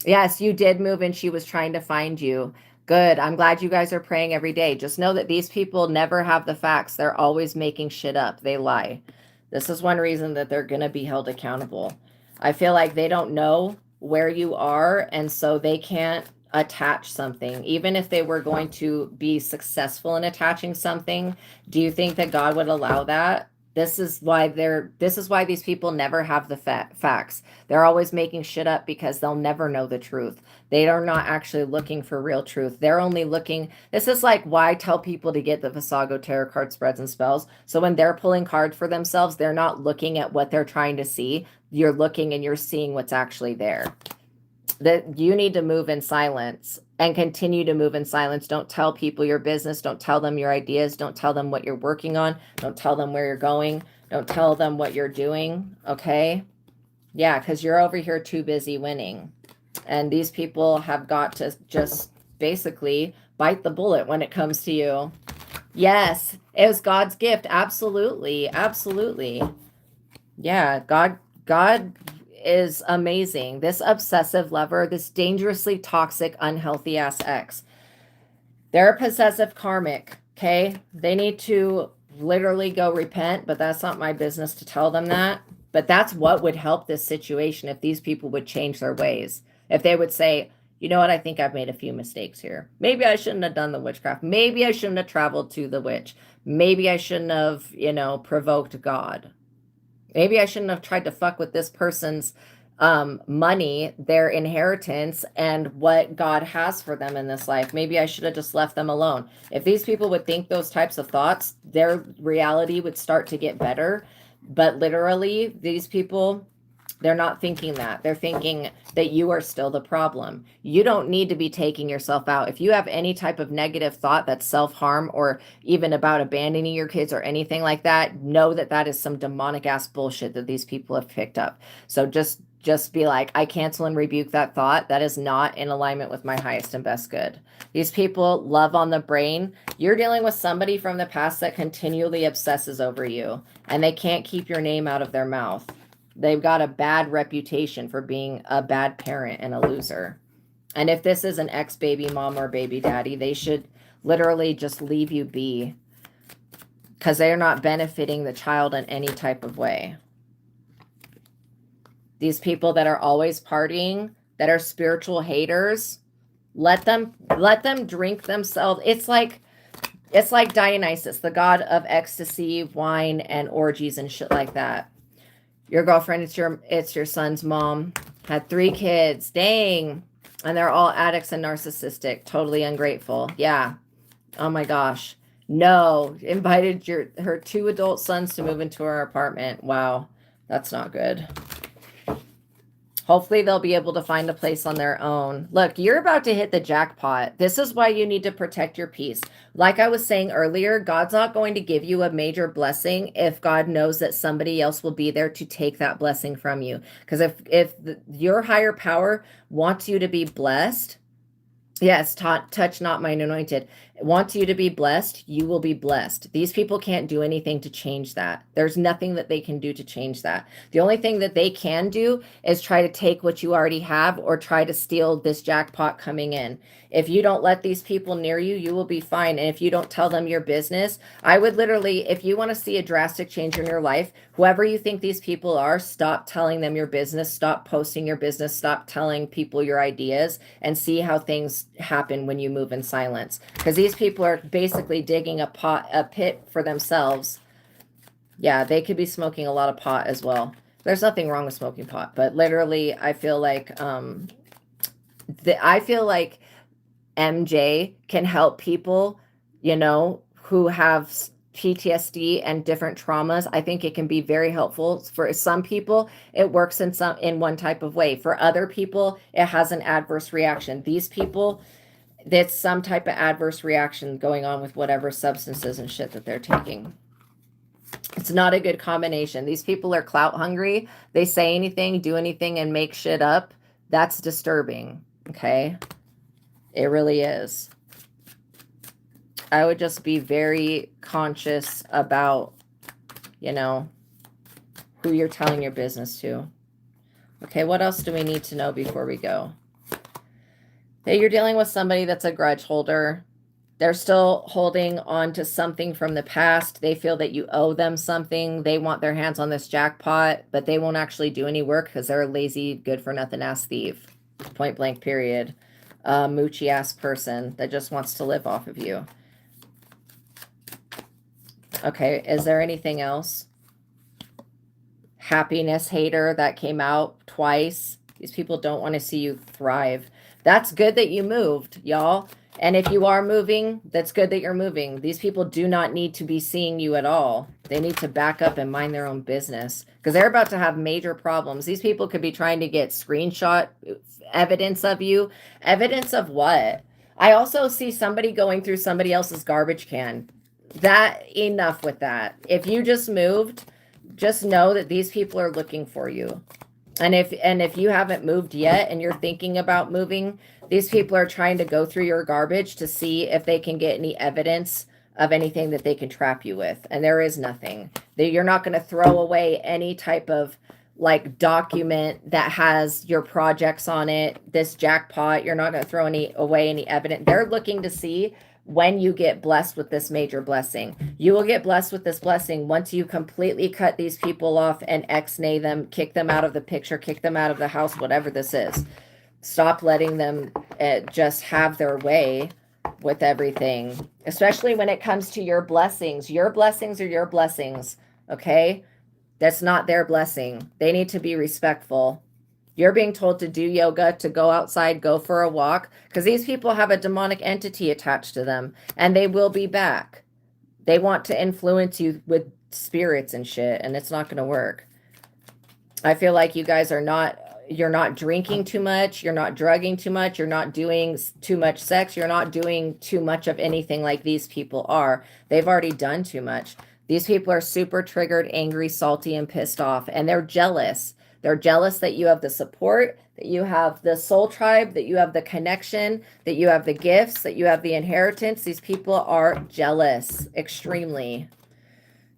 Yes, you did move and she was trying to find you. Good. I'm glad you guys are praying every day. Just know that these people never have the facts. They're always making shit up. They lie. This is one reason that they're going to be held accountable. I feel like they don't know where you are, and so they can't attach something. Even if they were going to be successful in attaching something, do you think that God would allow that? This is why these people never have the facts. They're always making shit up because they'll never know the truth. They are not actually looking for real truth. They're only looking. This is like why I tell people to get the Visago tarot card spreads and spells. So when they're pulling cards for themselves, they're not looking at what they're trying to see. You're looking and you're seeing what's actually there. That you need to move in silence and continue to move in silence. Don't tell people your business. Don't tell them your ideas. Don't tell them what you're working on. Don't tell them where you're going. Don't tell them what you're doing. Okay? Yeah, because you're over here too busy winning. And these people have got to just basically bite the bullet when it comes to you. Yes, it was God's gift. Absolutely. Absolutely. Yeah, God is amazing. This obsessive lover, this dangerously toxic, unhealthy ass ex. They're a possessive karmic, okay? They need to literally go repent, but that's not my business to tell them that. But that's what would help this situation if these people would change their ways. If they would say, you know what, I think I've made a few mistakes here. Maybe I shouldn't have done the witchcraft. Maybe I shouldn't have traveled to the witch. Maybe I shouldn't have, provoked God. Maybe I shouldn't have tried to fuck with this person's money, their inheritance, and what God has for them in this life. Maybe I should have just left them alone. If these people would think those types of thoughts, their reality would start to get better. But literally, these people, They're not thinking that. They're thinking that you are still the problem. You don't need to be taking yourself out. If you have any type of negative thought that's self-harm or even about abandoning your kids or anything like that, know that that is some demonic ass bullshit that these people have picked up. So just be like, I cancel and rebuke that thought. That is not in alignment with my highest and best good. These people love on the brain. You're dealing with somebody from the past that continually obsesses over you, and they can't keep your name out of their mouth. They've got a bad reputation for being a bad parent and a loser. And if this is an ex-baby mom or baby daddy, they should literally just leave you be, because they're not benefiting the child in any type of way. These people that are always partying, that are spiritual haters, let them drink themselves. It's like Dionysus, the god of ecstasy, wine, and orgies and shit like that. Your girlfriend, it's your son's mom, had 3 kids. Dang. And they're all addicts and narcissistic, totally ungrateful. Yeah. Oh my gosh. No. Invited her 2 adult sons to move into her apartment. Wow. That's not good. Hopefully they'll be able to find a place on their own. Look, you're about to hit the jackpot. This is why you need to protect your peace. Like I was saying earlier, God's not going to give you a major blessing if God knows that somebody else will be there to take that blessing from you. Because if your higher power wants you to be blessed, yes, touch not mine anointed, wants you to be blessed, you will be blessed. These people can't do anything to change that. There's nothing that they can do to change that. The only thing that they can do is try to take what you already have or try to steal this jackpot coming in. If you don't let these people near you, you will be fine. And if you don't tell them your business, I would literally, if you want to see a drastic change in your life, whoever you think these people are, stop telling them your business, stop posting your business, stop telling people your ideas, and see how things happen when you move in silence. Because these people are basically digging a pit for themselves. Yeah, they could be smoking a lot of pot as well. There's nothing wrong with smoking pot, but literally I feel like MJ can help people, you know, who have PTSD and different traumas. I think it can be very helpful. For some people, it works in one type of way. For other people, it has an adverse reaction. These people, that's some type of adverse reaction going on with whatever substances and shit that they're taking. It's not a good combination. These people are clout hungry. They say anything, do anything, and make shit up. That's disturbing. Okay? It really is. I would just be very conscious about, you know, who you're telling your business to. Okay, what else do we need to know before we go? Hey, you're dealing with somebody that's a grudge holder. They're still holding on to something from the past. They feel that you owe them something. They want their hands on this jackpot, but they won't actually do any work because they're a lazy, good-for-nothing ass thief. Point blank, period. Moochy ass person that just wants to live off of you. Okay, is there anything else? Happiness hater that came out twice. These people don't want to see you thrive. That's good that you moved, y'all. And if you are moving, that's good that you're moving. These people do not need to be seeing you at all. They need to back up and mind their own business because they're about to have major problems. These people could be trying to get screenshot evidence of you. Evidence of what? I also see somebody going through somebody else's garbage can. Enough with that. If you just moved, just know that these people are looking for you. And if you haven't moved yet and you're thinking about moving, these people are trying to go through your garbage to see if they can get any evidence of anything that they can trap you with. And there is nothing. You're not going to throw away any type of like document that has your projects on it, this jackpot. You're not going to throw away any evidence. They're looking to see when you get blessed with this major blessing. You will get blessed with this blessing once you completely cut these people off and ex-nay them, kick them out of the picture, kick them out of the house, whatever this is. Stop letting them just have their way with everything, especially when it comes to your blessings. Your blessings are your blessings, okay? That's not their blessing. They need to be respectful. You're being told to do yoga, to go outside, go for a walk, because these people have a demonic entity attached to them, and they will be back. They want to influence you with spirits and shit, and it's not going to work. I feel like you guys are not, you're not drinking too much, you're not drugging too much, you're not doing too much sex, you're not doing too much of anything like these people are. They've already done too much. These people are super triggered, angry, salty, and pissed off, and they're jealous. They're jealous that you have the support, that you have the soul tribe, that you have the connection, that you have the gifts, that you have the inheritance. These people are jealous, extremely.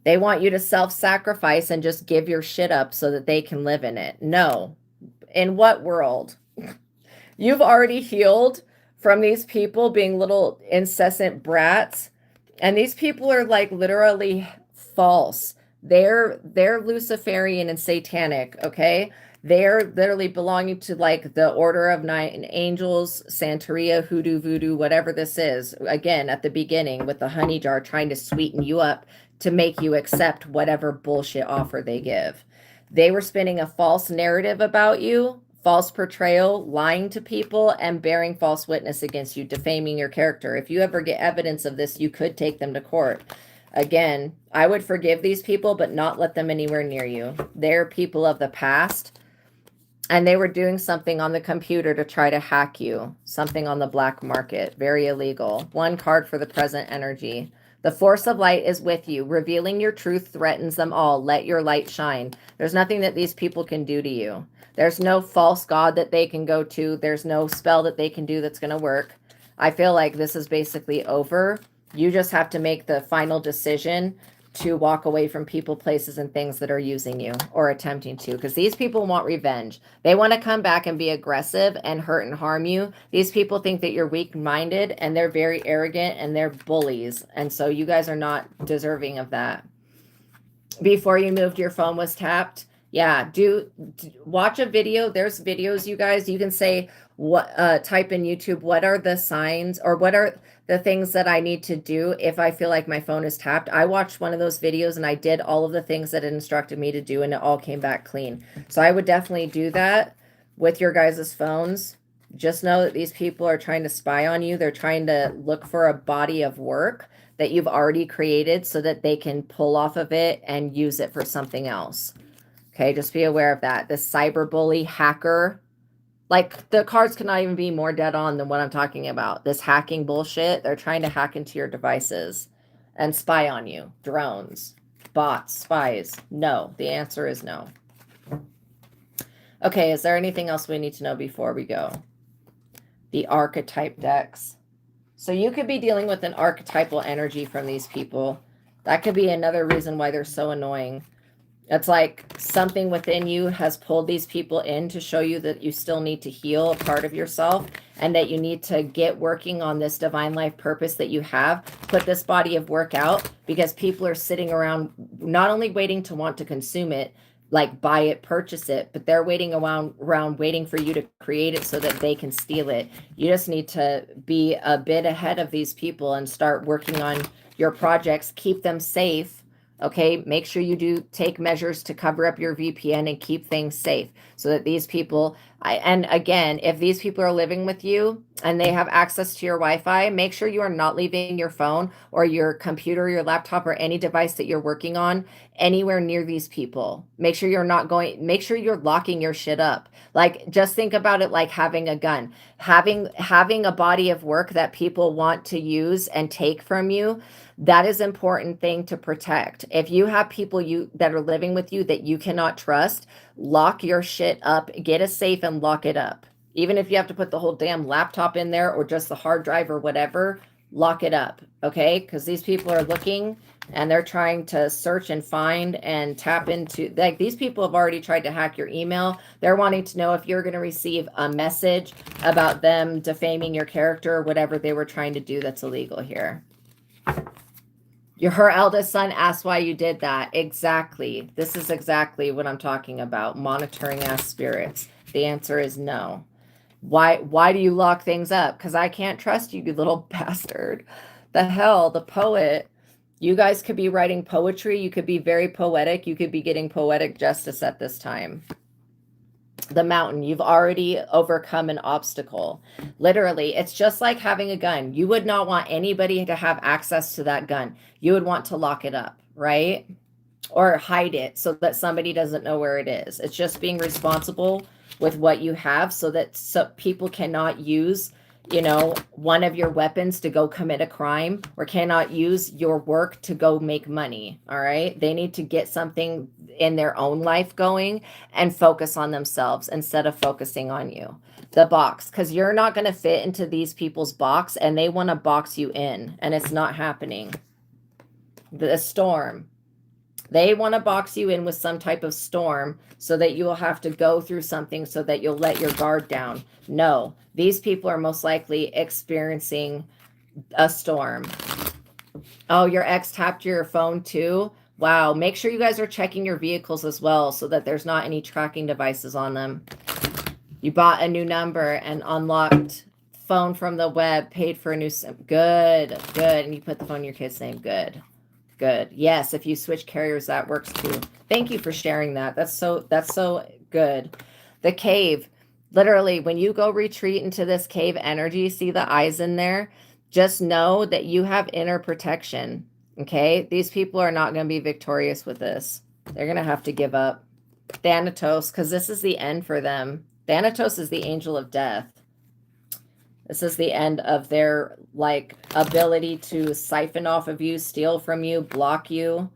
They want you to self-sacrifice and just give your shit up so that they can live in it. No. In what world? You've already healed from these people being little incessant brats. And these people are like literally false. They're Luciferian and satanic, okay? They're literally belonging to like the Order of Nine Angels, Santeria, Hoodoo, Voodoo, whatever this is. Again, at the beginning with the honey jar trying to sweeten you up to make you accept whatever bullshit offer they give. They were spinning a false narrative about you, false portrayal, lying to people, and bearing false witness against you, defaming your character. If you ever get evidence of this, you could take them to court. Again, I would forgive these people, but not let them anywhere near you. They're people of the past, and they were doing something on the computer to try to hack you, something on the black market, very illegal. One card for the present energy. The force of light is with you. Revealing your truth threatens them all. Let your light shine. There's nothing that these people can do to you. There's no false god that they can go to. There's no spell that they can do that's going to work. I feel like this is basically over. You just have to make the final decision to walk away from people, places, and things that are using you or attempting to, because these people want revenge. They want to come back and be aggressive and hurt and harm you. These people think that you're weak-minded, and they're very arrogant, and they're bullies. And so you guys are not deserving of that. Before you moved, your phone was tapped. Yeah, watch a video. There's videos, you guys. You can say, what, type in YouTube, what are the signs or what are the things that I need to do if I feel like my phone is tapped. I watched one of those videos and I did all of the things that it instructed me to do, and it all came back clean. So I would definitely do that with your guys' phones. Just know that these people are trying to spy on you. They're trying to look for a body of work that you've already created so that they can pull off of it and use it for something else. Okay, just be aware of that. This cyber bully hacker, like the cards cannot even be more dead on than what I'm talking about. This hacking bullshit, they're trying to hack into your devices and spy on you. Drones, bots, spies. No, the answer is no. Okay, is there anything else we need to know before we go? The archetype decks. So you could be dealing with an archetypal energy from these people. That could be another reason why they're so annoying. It's like something within you has pulled these people in to show you that you still need to heal a part of yourself and that you need to get working on this divine life purpose that you have. Put this body of work out, because people are sitting around not only waiting to want to consume it, like buy it, purchase it, but they're waiting around waiting for you to create it so that they can steal it. You just need to be a bit ahead of these people and start working on your projects. Keep them safe. Okay, make sure you do take measures to cover up your VPN and keep things safe so that these people, and again, if these people are living with you and they have access to your Wi-Fi, make sure you are not leaving your phone or your computer, your laptop, or any device that you're working on anywhere near these people. Make sure you're not going, make sure you're locking your shit up. Like, just think about it like having a gun, having a body of work that people want to use and take from you. That is an important thing to protect. If you have people that are living with you that you cannot trust, lock your shit up, get a safe and lock it up. Even if you have to put the whole damn laptop in there or just the hard drive or whatever, lock it up, okay? Because these people are looking and they're trying to search and find and tap into, like, these people have already tried to hack your email. They're wanting to know if you're going to receive a message about them defaming your character or whatever they were trying to do that's illegal here. Her eldest son asked why you did that. Exactly. This is exactly what I'm talking about. Monitoring ass spirits. The answer is no. Why do you lock things up? Because I can't trust you, you little bastard. The hell, the poet. You guys could be writing poetry. You could be very poetic. You could be getting poetic justice at this time. The mountain, you've already overcome an obstacle. Literally, it's just like having a gun. You would not want anybody to have access to that gun. You would want to lock it up, right? or hide it so that somebody doesn't know where it is. It's just being responsible with what you have so that people cannot use, you know, one of your weapons to go commit a crime, or cannot use your work to go make money. All right. They need to get something in their own life going and focus on themselves instead of focusing on you. The box, because you're not going to fit into these people's box and they want to box you in, and it's not happening. The storm. They want to box you in with some type of storm so that you will have to go through something so that you'll let your guard down. No, these people are most likely experiencing a storm. Oh, your ex tapped your phone too? Wow. Make sure you guys are checking your vehicles as well so that there's not any tracking devices on them. You bought a new number and unlocked phone from the web, paid for a new SIM. Good, good. And you put the phone in your kid's name. Good. Good. Yes, if you switch carriers, that works too. Thank you for sharing that. That's so good. The cave. Literally, when you go retreat into this cave energy, see the eyes in there, just know that you have inner protection. Okay? These people are not going to be victorious with this. They're going to have to give up. Thanatos, because this is the end for them. Thanatos is the angel of death. This is the end of their like ability to siphon off of you, steal from you, block you,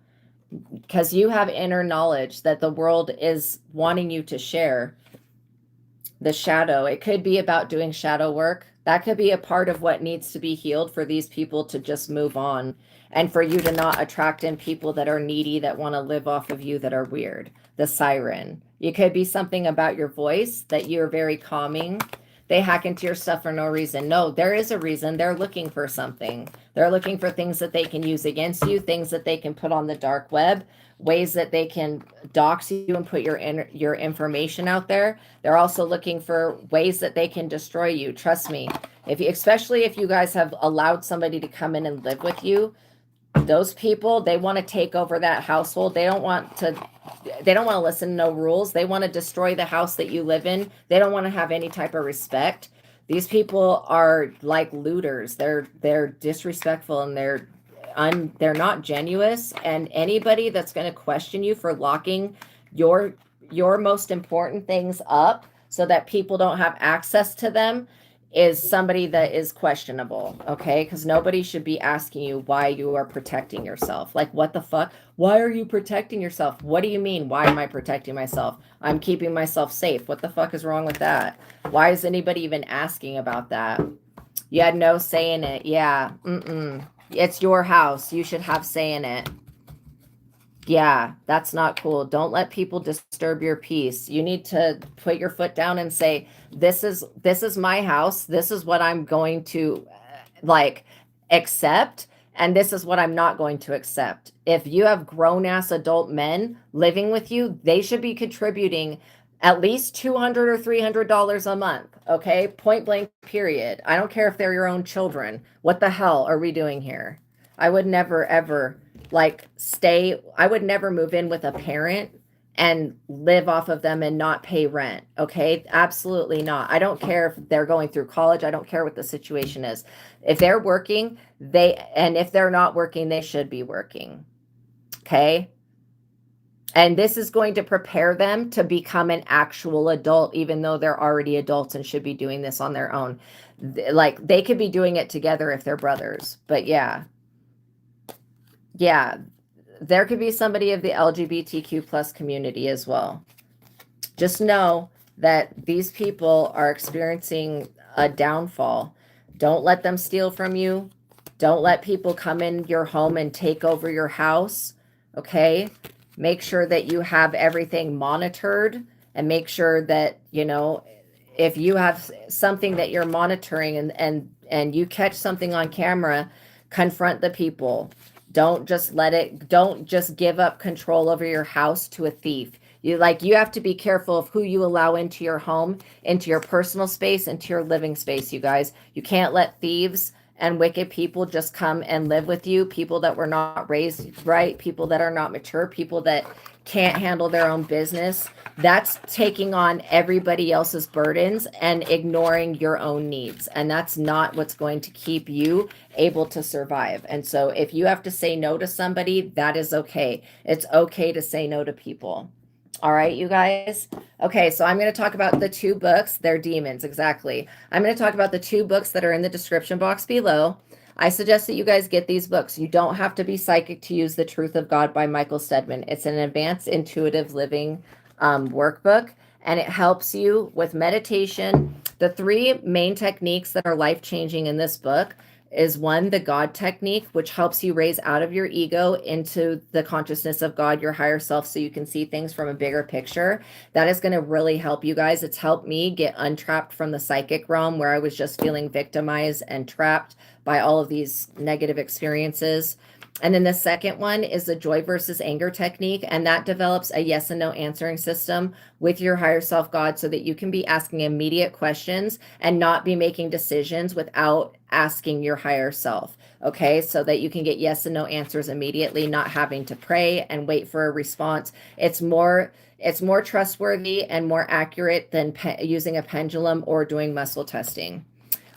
because you have inner knowledge that the world is wanting you to share. The shadow, it could be about doing shadow work. That could be a part of what needs to be healed for these people to just move on, and for you to not attract in people that are needy, that want to live off of you, that are weird. The siren. It could be something about your voice, that you're very calming. They hack into your stuff for no reason. No, there is a reason. They're looking for something. They're looking for things that they can use against you, things that they can put on the dark web, ways that they can dox you and put your information out there. They're also looking for ways that they can destroy you. Trust me. Especially if you guys have allowed somebody to come in and live with you, those people, they want to take over that household. They don't want to listen to no rules. They want to destroy the house that you live in. They don't want to have any type of respect. These people are like looters. They're disrespectful, and they're not genuine. And anybody that's going to question you for locking your most important things up so that people don't have access to them is somebody that is questionable, okay? Because nobody should be asking you why you are protecting yourself. Like, what the fuck? Why are you protecting yourself? What do you mean, why am I protecting myself? I'm keeping myself safe. What the fuck is wrong with that? Why is anybody even asking about that? You had no say in it. Yeah, it's your house. You should have say in it. Yeah, that's not cool. Don't let people disturb your peace. You need to put your foot down and say, this is my house. This is what I'm going to like accept, and this is what I'm not going to accept. If you have grown ass adult men living with you, they should be contributing at least $200 or $300 a month. Okay, point blank, period. I don't care if they're your own children. What the hell are we doing here? I would never ever I would never move in with a parent and live off of them and not pay rent. Okay, absolutely not. I don't care if they're going through college. I don't care what the situation is. If they're working, and if they're not working, they should be working. Okay. And this is going to prepare them to become an actual adult, even though they're already adults and should be doing this on their own. Like, they could be doing it together if they're brothers. But yeah, there could be somebody of the LGBTQ plus community as well. Just know that these people are experiencing a downfall. Don't let them steal from you. Don't let people come in your home and take over your house. Okay? Make sure that you have everything monitored, and make sure that, you know, if you have something that you're monitoring and you catch something on camera, confront the people. Don't just give up control over your house to a thief. You have to be careful of who you allow into your home, into your personal space, into your living space, you guys. You can't let thieves and wicked people just come and live with you. People that were not raised right, people that are not mature, people that can't handle their own business, that's taking on everybody else's burdens and ignoring your own needs. And that's not what's going to keep you able to survive. And so if you have to say no to somebody, that is okay. It's okay to say no to people. All right, you guys. Okay, so I'm going to talk about the 2 books. They're demons, exactly. I'm going to talk about the 2 books that are in the description box below. I suggest that you guys get these books. You don't have to be psychic to use The Truth of God by Michael Steadman. It's an advanced intuitive living workbook, and it helps you with meditation. The 3 main techniques that are life-changing in this book is 1, the God technique, which helps you raise out of your ego into the consciousness of God, your higher self, so you can see things from a bigger picture. That is going to really help you guys. It's helped me get untrapped from the psychic realm where I was just feeling victimized and trapped by all of these negative experiences. And then the second one is the joy versus anger technique, and that develops a yes and no answering system with your higher self God so that you can be asking immediate questions and not be making decisions without asking your higher self. Okay, so that you can get yes and no answers immediately, not having to pray and wait for a response. It's more trustworthy and more accurate than using a pendulum or doing muscle testing.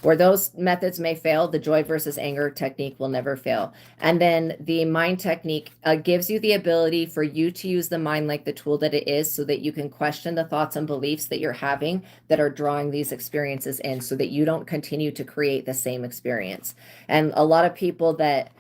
Where those methods may fail, the joy versus anger technique will never fail. And then the mind technique gives you the ability for you to use the mind like the tool that it is, so that you can question the thoughts and beliefs that you're having that are drawing these experiences in, so that you don't continue to create the same experience. And a lot of people that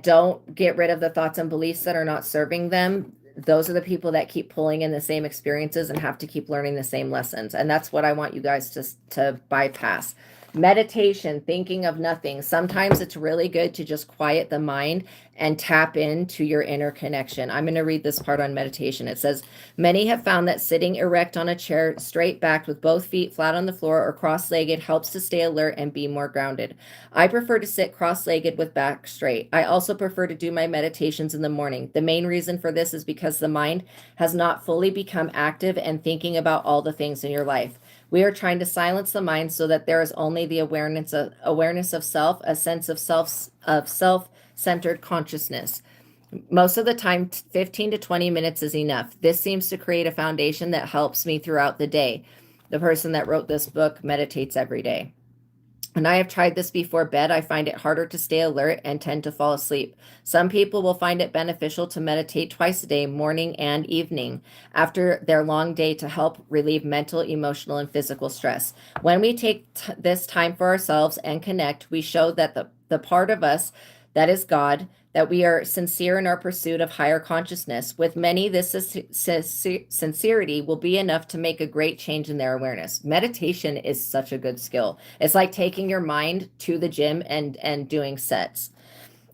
don't get rid of the thoughts and beliefs that are not serving them, those are the people that keep pulling in the same experiences and have to keep learning the same lessons. And that's what I want you guys to bypass. Meditation, thinking of nothing. Sometimes it's really good to just quiet the mind and tap into your inner connection. I'm going to read this part on meditation. It says, many have found that sitting erect on a chair, straight backed with both feet flat on the floor or cross-legged helps to stay alert and be more grounded. I prefer to sit cross-legged with back straight. I also prefer to do my meditations in the morning. The main reason for this is because the mind has not fully become active and thinking about all the things in your life. We are trying to silence the mind so that there is only the awareness of self, a sense of self-centered consciousness. Most of the time, 15 to 20 minutes is enough. This seems to create a foundation that helps me throughout the day. The person that wrote this book meditates every day. And I have tried this before bed. I find it harder to stay alert and tend to fall asleep. Some people will find it beneficial to meditate twice a day, morning and evening, after their long day to help relieve mental, emotional, and physical stress. When we take this time for ourselves and connect, we show that the part of us that is God, that we are sincere in our pursuit of higher consciousness. With many, this sincerity will be enough to make a great change in their awareness. Meditation is such a good skill. It's like taking your mind to the gym and doing sets.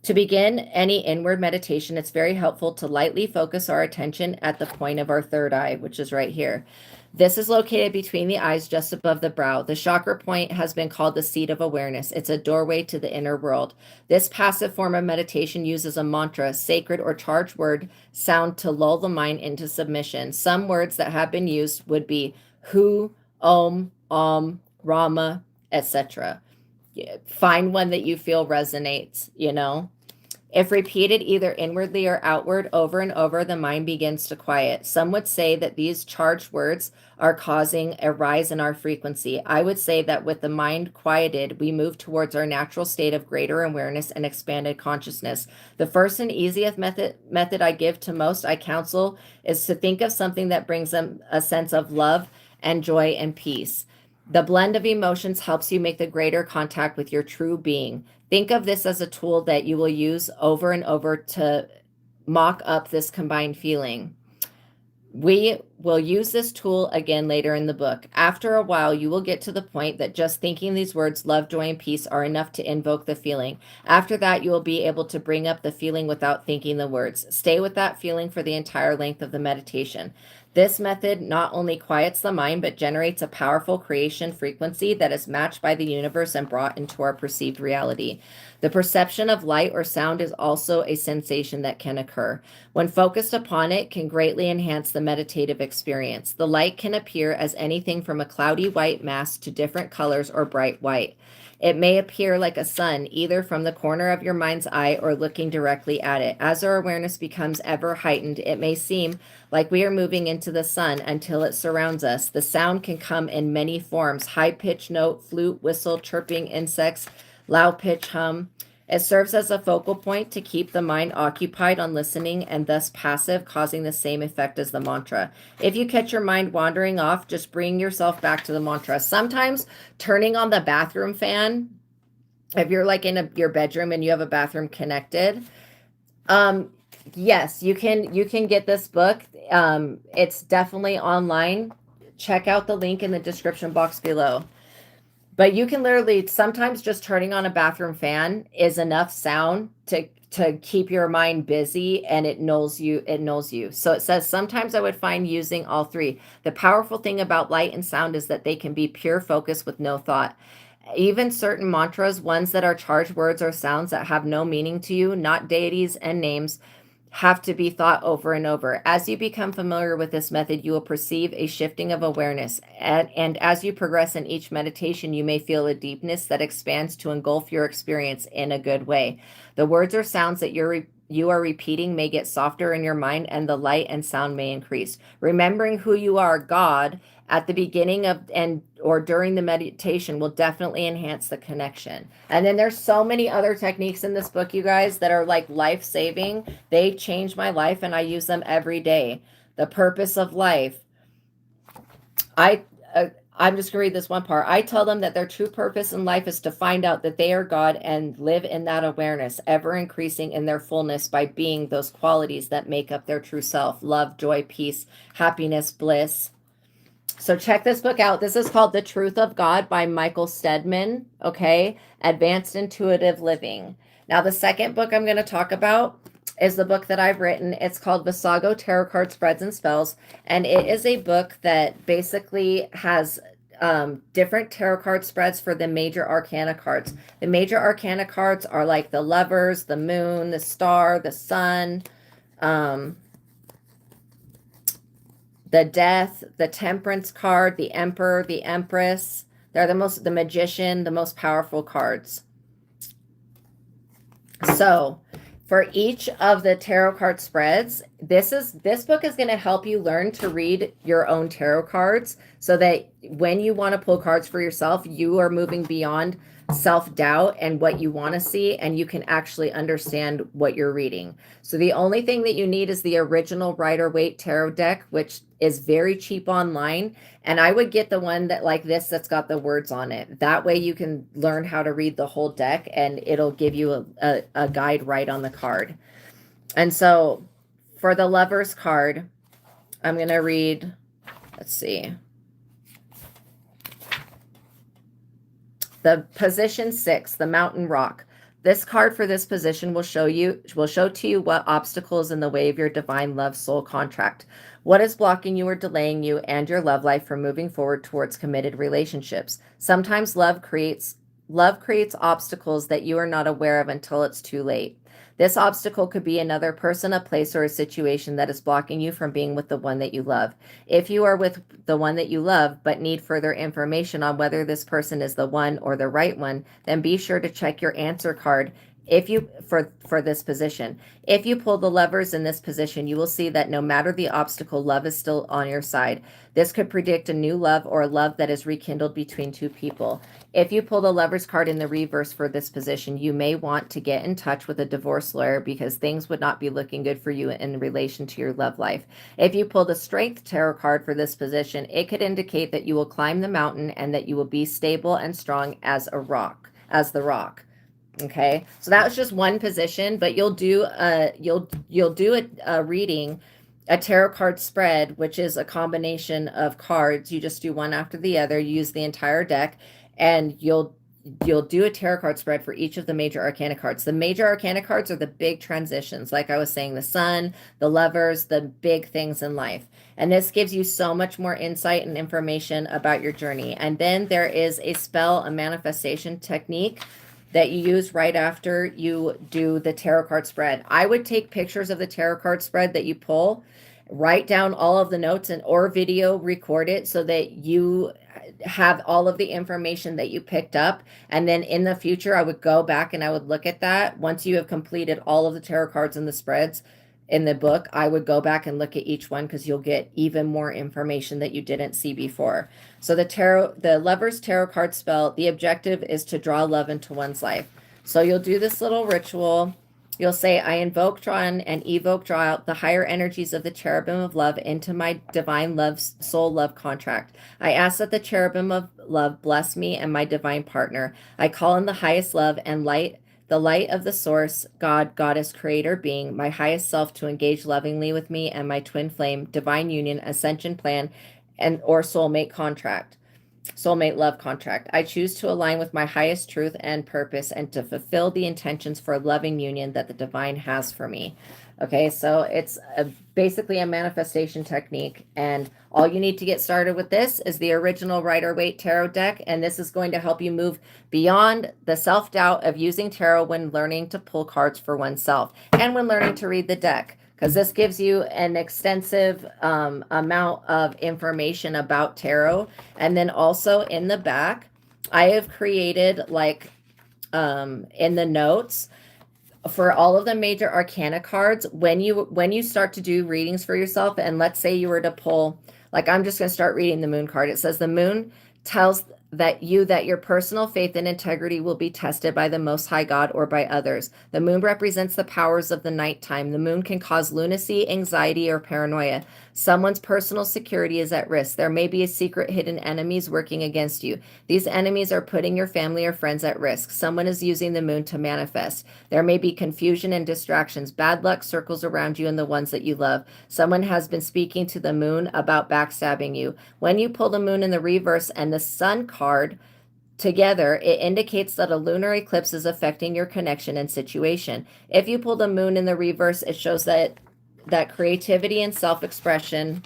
To begin any inward meditation, it's very helpful to lightly focus our attention at the point of our third eye, which is right here. This is located between the eyes just above the brow. The chakra point has been called the seat of awareness. It's a doorway to the inner world. This passive form of meditation uses a mantra, sacred or charged word sound to lull the mind into submission. Some words that have been used would be Hu, Om, Rama, etc. Find one that you feel resonates, If repeated either inwardly or outward over and over, the mind begins to quiet. Some would say that these charged words are causing a rise in our frequency. I would say that with the mind quieted, we move towards our natural state of greater awareness and expanded consciousness. The first and easiest method I give to most I counsel is to think of something that brings them a sense of love and joy and peace. The blend of emotions helps you make the greater contact with your true being. Think of this as a tool that you will use over and over to mock up this combined feeling. We will use this tool again later in the book. After a while, you will get to the point that just thinking these words, love, joy, and peace, are enough to invoke the feeling. After that, you will be able to bring up the feeling without thinking the words. Stay with that feeling for the entire length of the meditation. This method not only quiets the mind, but generates a powerful creation frequency that is matched by the universe and brought into our perceived reality. The perception of light or sound is also a sensation that can occur. When focused upon it, can greatly enhance the meditative experience. The light can appear as anything from a cloudy white mass to different colors or bright white. It may appear like a sun, either from the corner of your mind's eye or looking directly at it. As our awareness becomes ever heightened, it may seem like we are moving into the sun until it surrounds us. The sound can come in many forms: high-pitched note, flute, whistle, chirping insects, loud-pitched hum. It serves as a focal point to keep the mind occupied on listening and thus passive, causing the same effect as the mantra. If you catch your mind wandering off, just bring yourself back to the mantra. Sometimes turning on the bathroom fan, if you're like in your bedroom and you have a bathroom connected, yes, you can get this book. It's definitely online. Check out the link in the description box below. But you can literally, sometimes just turning on a bathroom fan is enough sound to keep your mind busy, and it knows you. So it says, sometimes I would find using all three. The powerful thing about light and sound is that they can be pure focus with no thought. Even certain mantras, ones that are charged words or sounds that have no meaning to you, not deities and names, have to be thought over and over. As you become familiar with this method, you will perceive a shifting of awareness. And as you progress in each meditation, you may feel a deepness that expands to engulf your experience in a good way. The words or sounds that you are repeating may get softer in your mind, and the light and sound may increase. Remembering who you are, God, at the beginning of or during the meditation will definitely enhance the connection. And then there's so many other techniques in this book, you guys, that are like life-saving. They changed my life and I use them every day. The purpose of life. I'm just gonna read this one part. I tell them that their true purpose in life is to find out that they are God and live in that awareness, ever increasing in their fullness by being those qualities that make up their true self: love, joy, peace, happiness, bliss. So check this book out. This is called The Truth of God by Michael Steadman, okay? Advanced Intuitive Living. Now, the second book I'm going to talk about is the book that I've written. It's called Visago Tarot Card Spreads and Spells, and it is a book that basically has different tarot card spreads for the major arcana cards. The major arcana cards are like the Lovers, the Moon, the Star, the Sun, the Death, the Temperance card, the Emperor, the Empress. They're the Magician, the most powerful cards. So for each of the tarot card spreads, this book is going to help you learn to read your own tarot cards, so that when you want to pull cards for yourself, you are moving beyond self-doubt and what you want to see, and you can actually understand what you're reading. So the only thing that you need is the original Rider-Waite tarot deck, which is very cheap online, and I would get the one that like this that's got the words on it. That way you can learn how to read the whole deck, and it'll give you a guide right on the card. And so for the Lovers card, I'm going to read, let's see, the position 6, the Mountain Rock. This card for this position will show to you what obstacle is in the way of your divine love soul contract. What is blocking you or delaying you and your love life from moving forward towards committed relationships? Sometimes love creates obstacles that you are not aware of until it's too late. This obstacle could be another person, a place, or a situation that is blocking you from being with the one that you love. If you are with the one that you love but need further information on whether this person is the one or the right one, then be sure to check your answer card for this position. If you pull the Lovers in this position, you will see that no matter the obstacle, love is still on your side. This could predict a new love or a love that is rekindled between two people. If you pull the Lovers card in the reverse for this position, you may want to get in touch with a divorce lawyer, because things would not be looking good for you in relation to your love life. If you pull the Strength tarot card for this position, it could indicate that you will climb the mountain and that you will be stable and strong as the rock. Okay, so that was just one position, but you'll do a reading, a tarot card spread, which is a combination of cards. You just do one after the other. You use the entire deck, and you'll do a tarot card spread for each of the major arcana cards. The major arcana cards are the big transitions, like I was saying, the Sun, the Lovers, the big things in life. And this gives you so much more insight and information about your journey. And then there is a spell, a manifestation technique that you use right after you do the tarot card spread. I would take pictures of the tarot card spread that you pull, write down all of the notes, or video record it, so that you have all of the information that you picked up. And then in the future, I would go back and I would look at that. Once you have completed all of the tarot cards and the spreads in the book, I would go back and look at each one because you'll get even more information that you didn't see before. So the Lover's Tarot card spell, the objective is to draw love into one's life. So you'll do this little ritual. You'll say, I invoke, draw in, and evoke, draw out the higher energies of the cherubim of love into my divine love, soul love contract. I ask that the cherubim of love bless me and my divine partner. I call in the highest love and light, the light of the source, God, goddess, creator being, my highest self to engage lovingly with me and my twin flame, divine union, ascension plan, and or soulmate love contract. I choose to align with my highest truth and purpose and to fulfill the intentions for a loving union that the divine has for me. Okay, so it's basically a manifestation technique, and all you need to get started with this is the original Rider-Waite Tarot deck, and this is going to help you move beyond the self-doubt of using tarot when learning to pull cards for oneself and when learning to read the deck, because this gives you an extensive amount of information about tarot. And then also in the back, I have created like in the notes for all of the major arcana cards, when you start to do readings for yourself, and let's say you were to pull, like I'm just going to start reading the moon card. It says the moon tells that your personal faith and integrity will be tested by the Most High God or by others. The moon represents the powers of the nighttime. The moon can cause lunacy, anxiety, or paranoia. Someone's personal security is at risk. There may be a secret hidden enemies working against you. These enemies are putting your family or friends at risk. Someone is using the moon to manifest. There may be confusion and distractions. Bad luck circles around you and the ones that you love. Someone has been speaking to the moon about backstabbing you. When you pull the moon in the reverse and the sun card together, it indicates that a lunar eclipse is affecting your connection and situation. If you pull the moon in the reverse, it shows that creativity and self-expression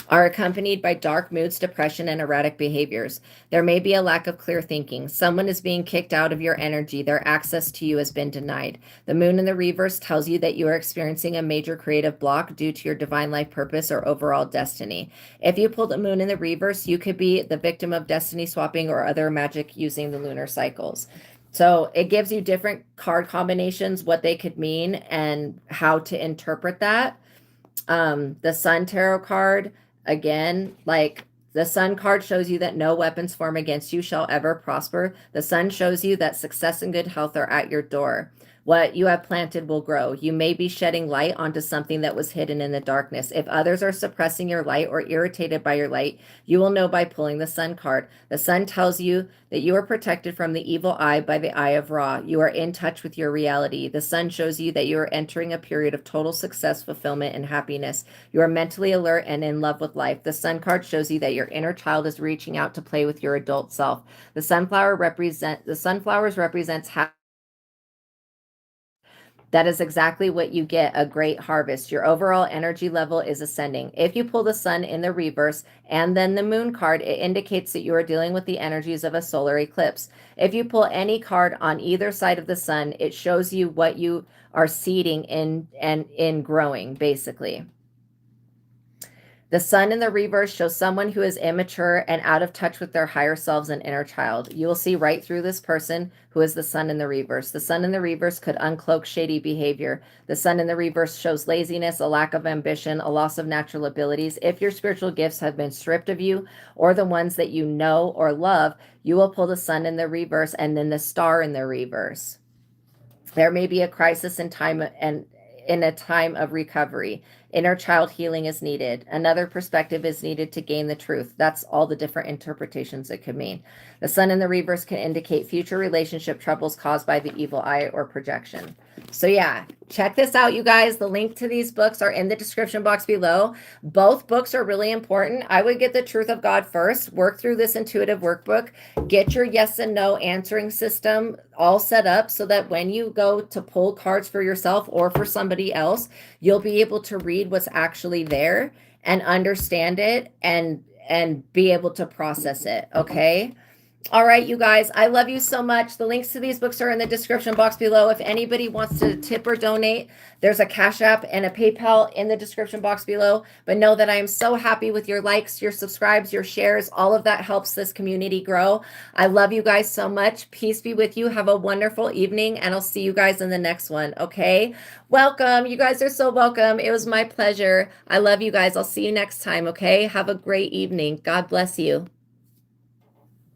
are accompanied by dark moods, depression, and erratic behaviors. There may be a lack of clear thinking. Someone is being kicked out of your energy. Their access to you has been denied. The moon in the reverse tells you that you are experiencing a major creative block due to your divine life purpose or overall destiny. If you pull the moon in the reverse, you could be the victim of destiny swapping or other magic using the lunar cycles. So it gives you different card combinations, what they could mean, and how to interpret that. The Sun Tarot card, again, like the Sun card shows you that no weapons formed against you shall ever prosper. The Sun shows you that success and good health are at your door. What you have planted will grow. You may be shedding light onto something that was hidden in the darkness. If others are suppressing your light or irritated by your light, you will know by pulling the Sun card. The Sun tells you that you are protected from the evil eye by the eye of Ra. You are in touch with your reality. The Sun shows you that you are entering a period of total success, fulfillment, and happiness. You are mentally alert and in love with life. The Sun card shows you that your inner child is reaching out to play with your adult self. The sunflowers represents happiness. That is exactly what you get, a great harvest. Your overall energy level is ascending. If you pull the Sun in the reverse and then the moon card, it indicates that you are dealing with the energies of a solar eclipse. If you pull any card on either side of the Sun, it shows you what you are seeding in growing, basically. The Sun in the reverse shows someone who is immature and out of touch with their higher selves and inner child. You will see right through this person who is the Sun in the reverse. The Sun in the reverse could uncloak shady behavior. The Sun in the reverse shows laziness, a lack of ambition, a loss of natural abilities. If your spiritual gifts have been stripped of you or the ones that you know or love, you will pull the Sun in the reverse and then the Star in the reverse. There may be a crisis in time and in a time of recovery. Inner child healing is needed. Another perspective is needed to gain the truth. That's all the different interpretations it could mean. The Sun in the reverse can indicate future relationship troubles caused by the evil eye or projection. So yeah, check this out, you guys. The link to these books are in the description box below. Both books are really important. I would get the Truth of God first, work through this intuitive workbook, get your yes and no answering system all set up so that when you go to pull cards for yourself or for somebody else, you'll be able to read what's actually there and understand it and be able to process it, okay? All right, you guys, I love you so much. The links to these books are in the description box below. If anybody wants to tip or donate, there's a Cash App and a PayPal in the description box below. But know that I am so happy with your likes, your subscribes, your shares. All of that helps this community grow. I love you guys so much. Peace be with you. Have a wonderful evening, and I'll see you guys in the next one, okay? Welcome. You guys are so welcome. It was my pleasure. I love you guys. I'll see you next time, okay? Have a great evening. God bless you.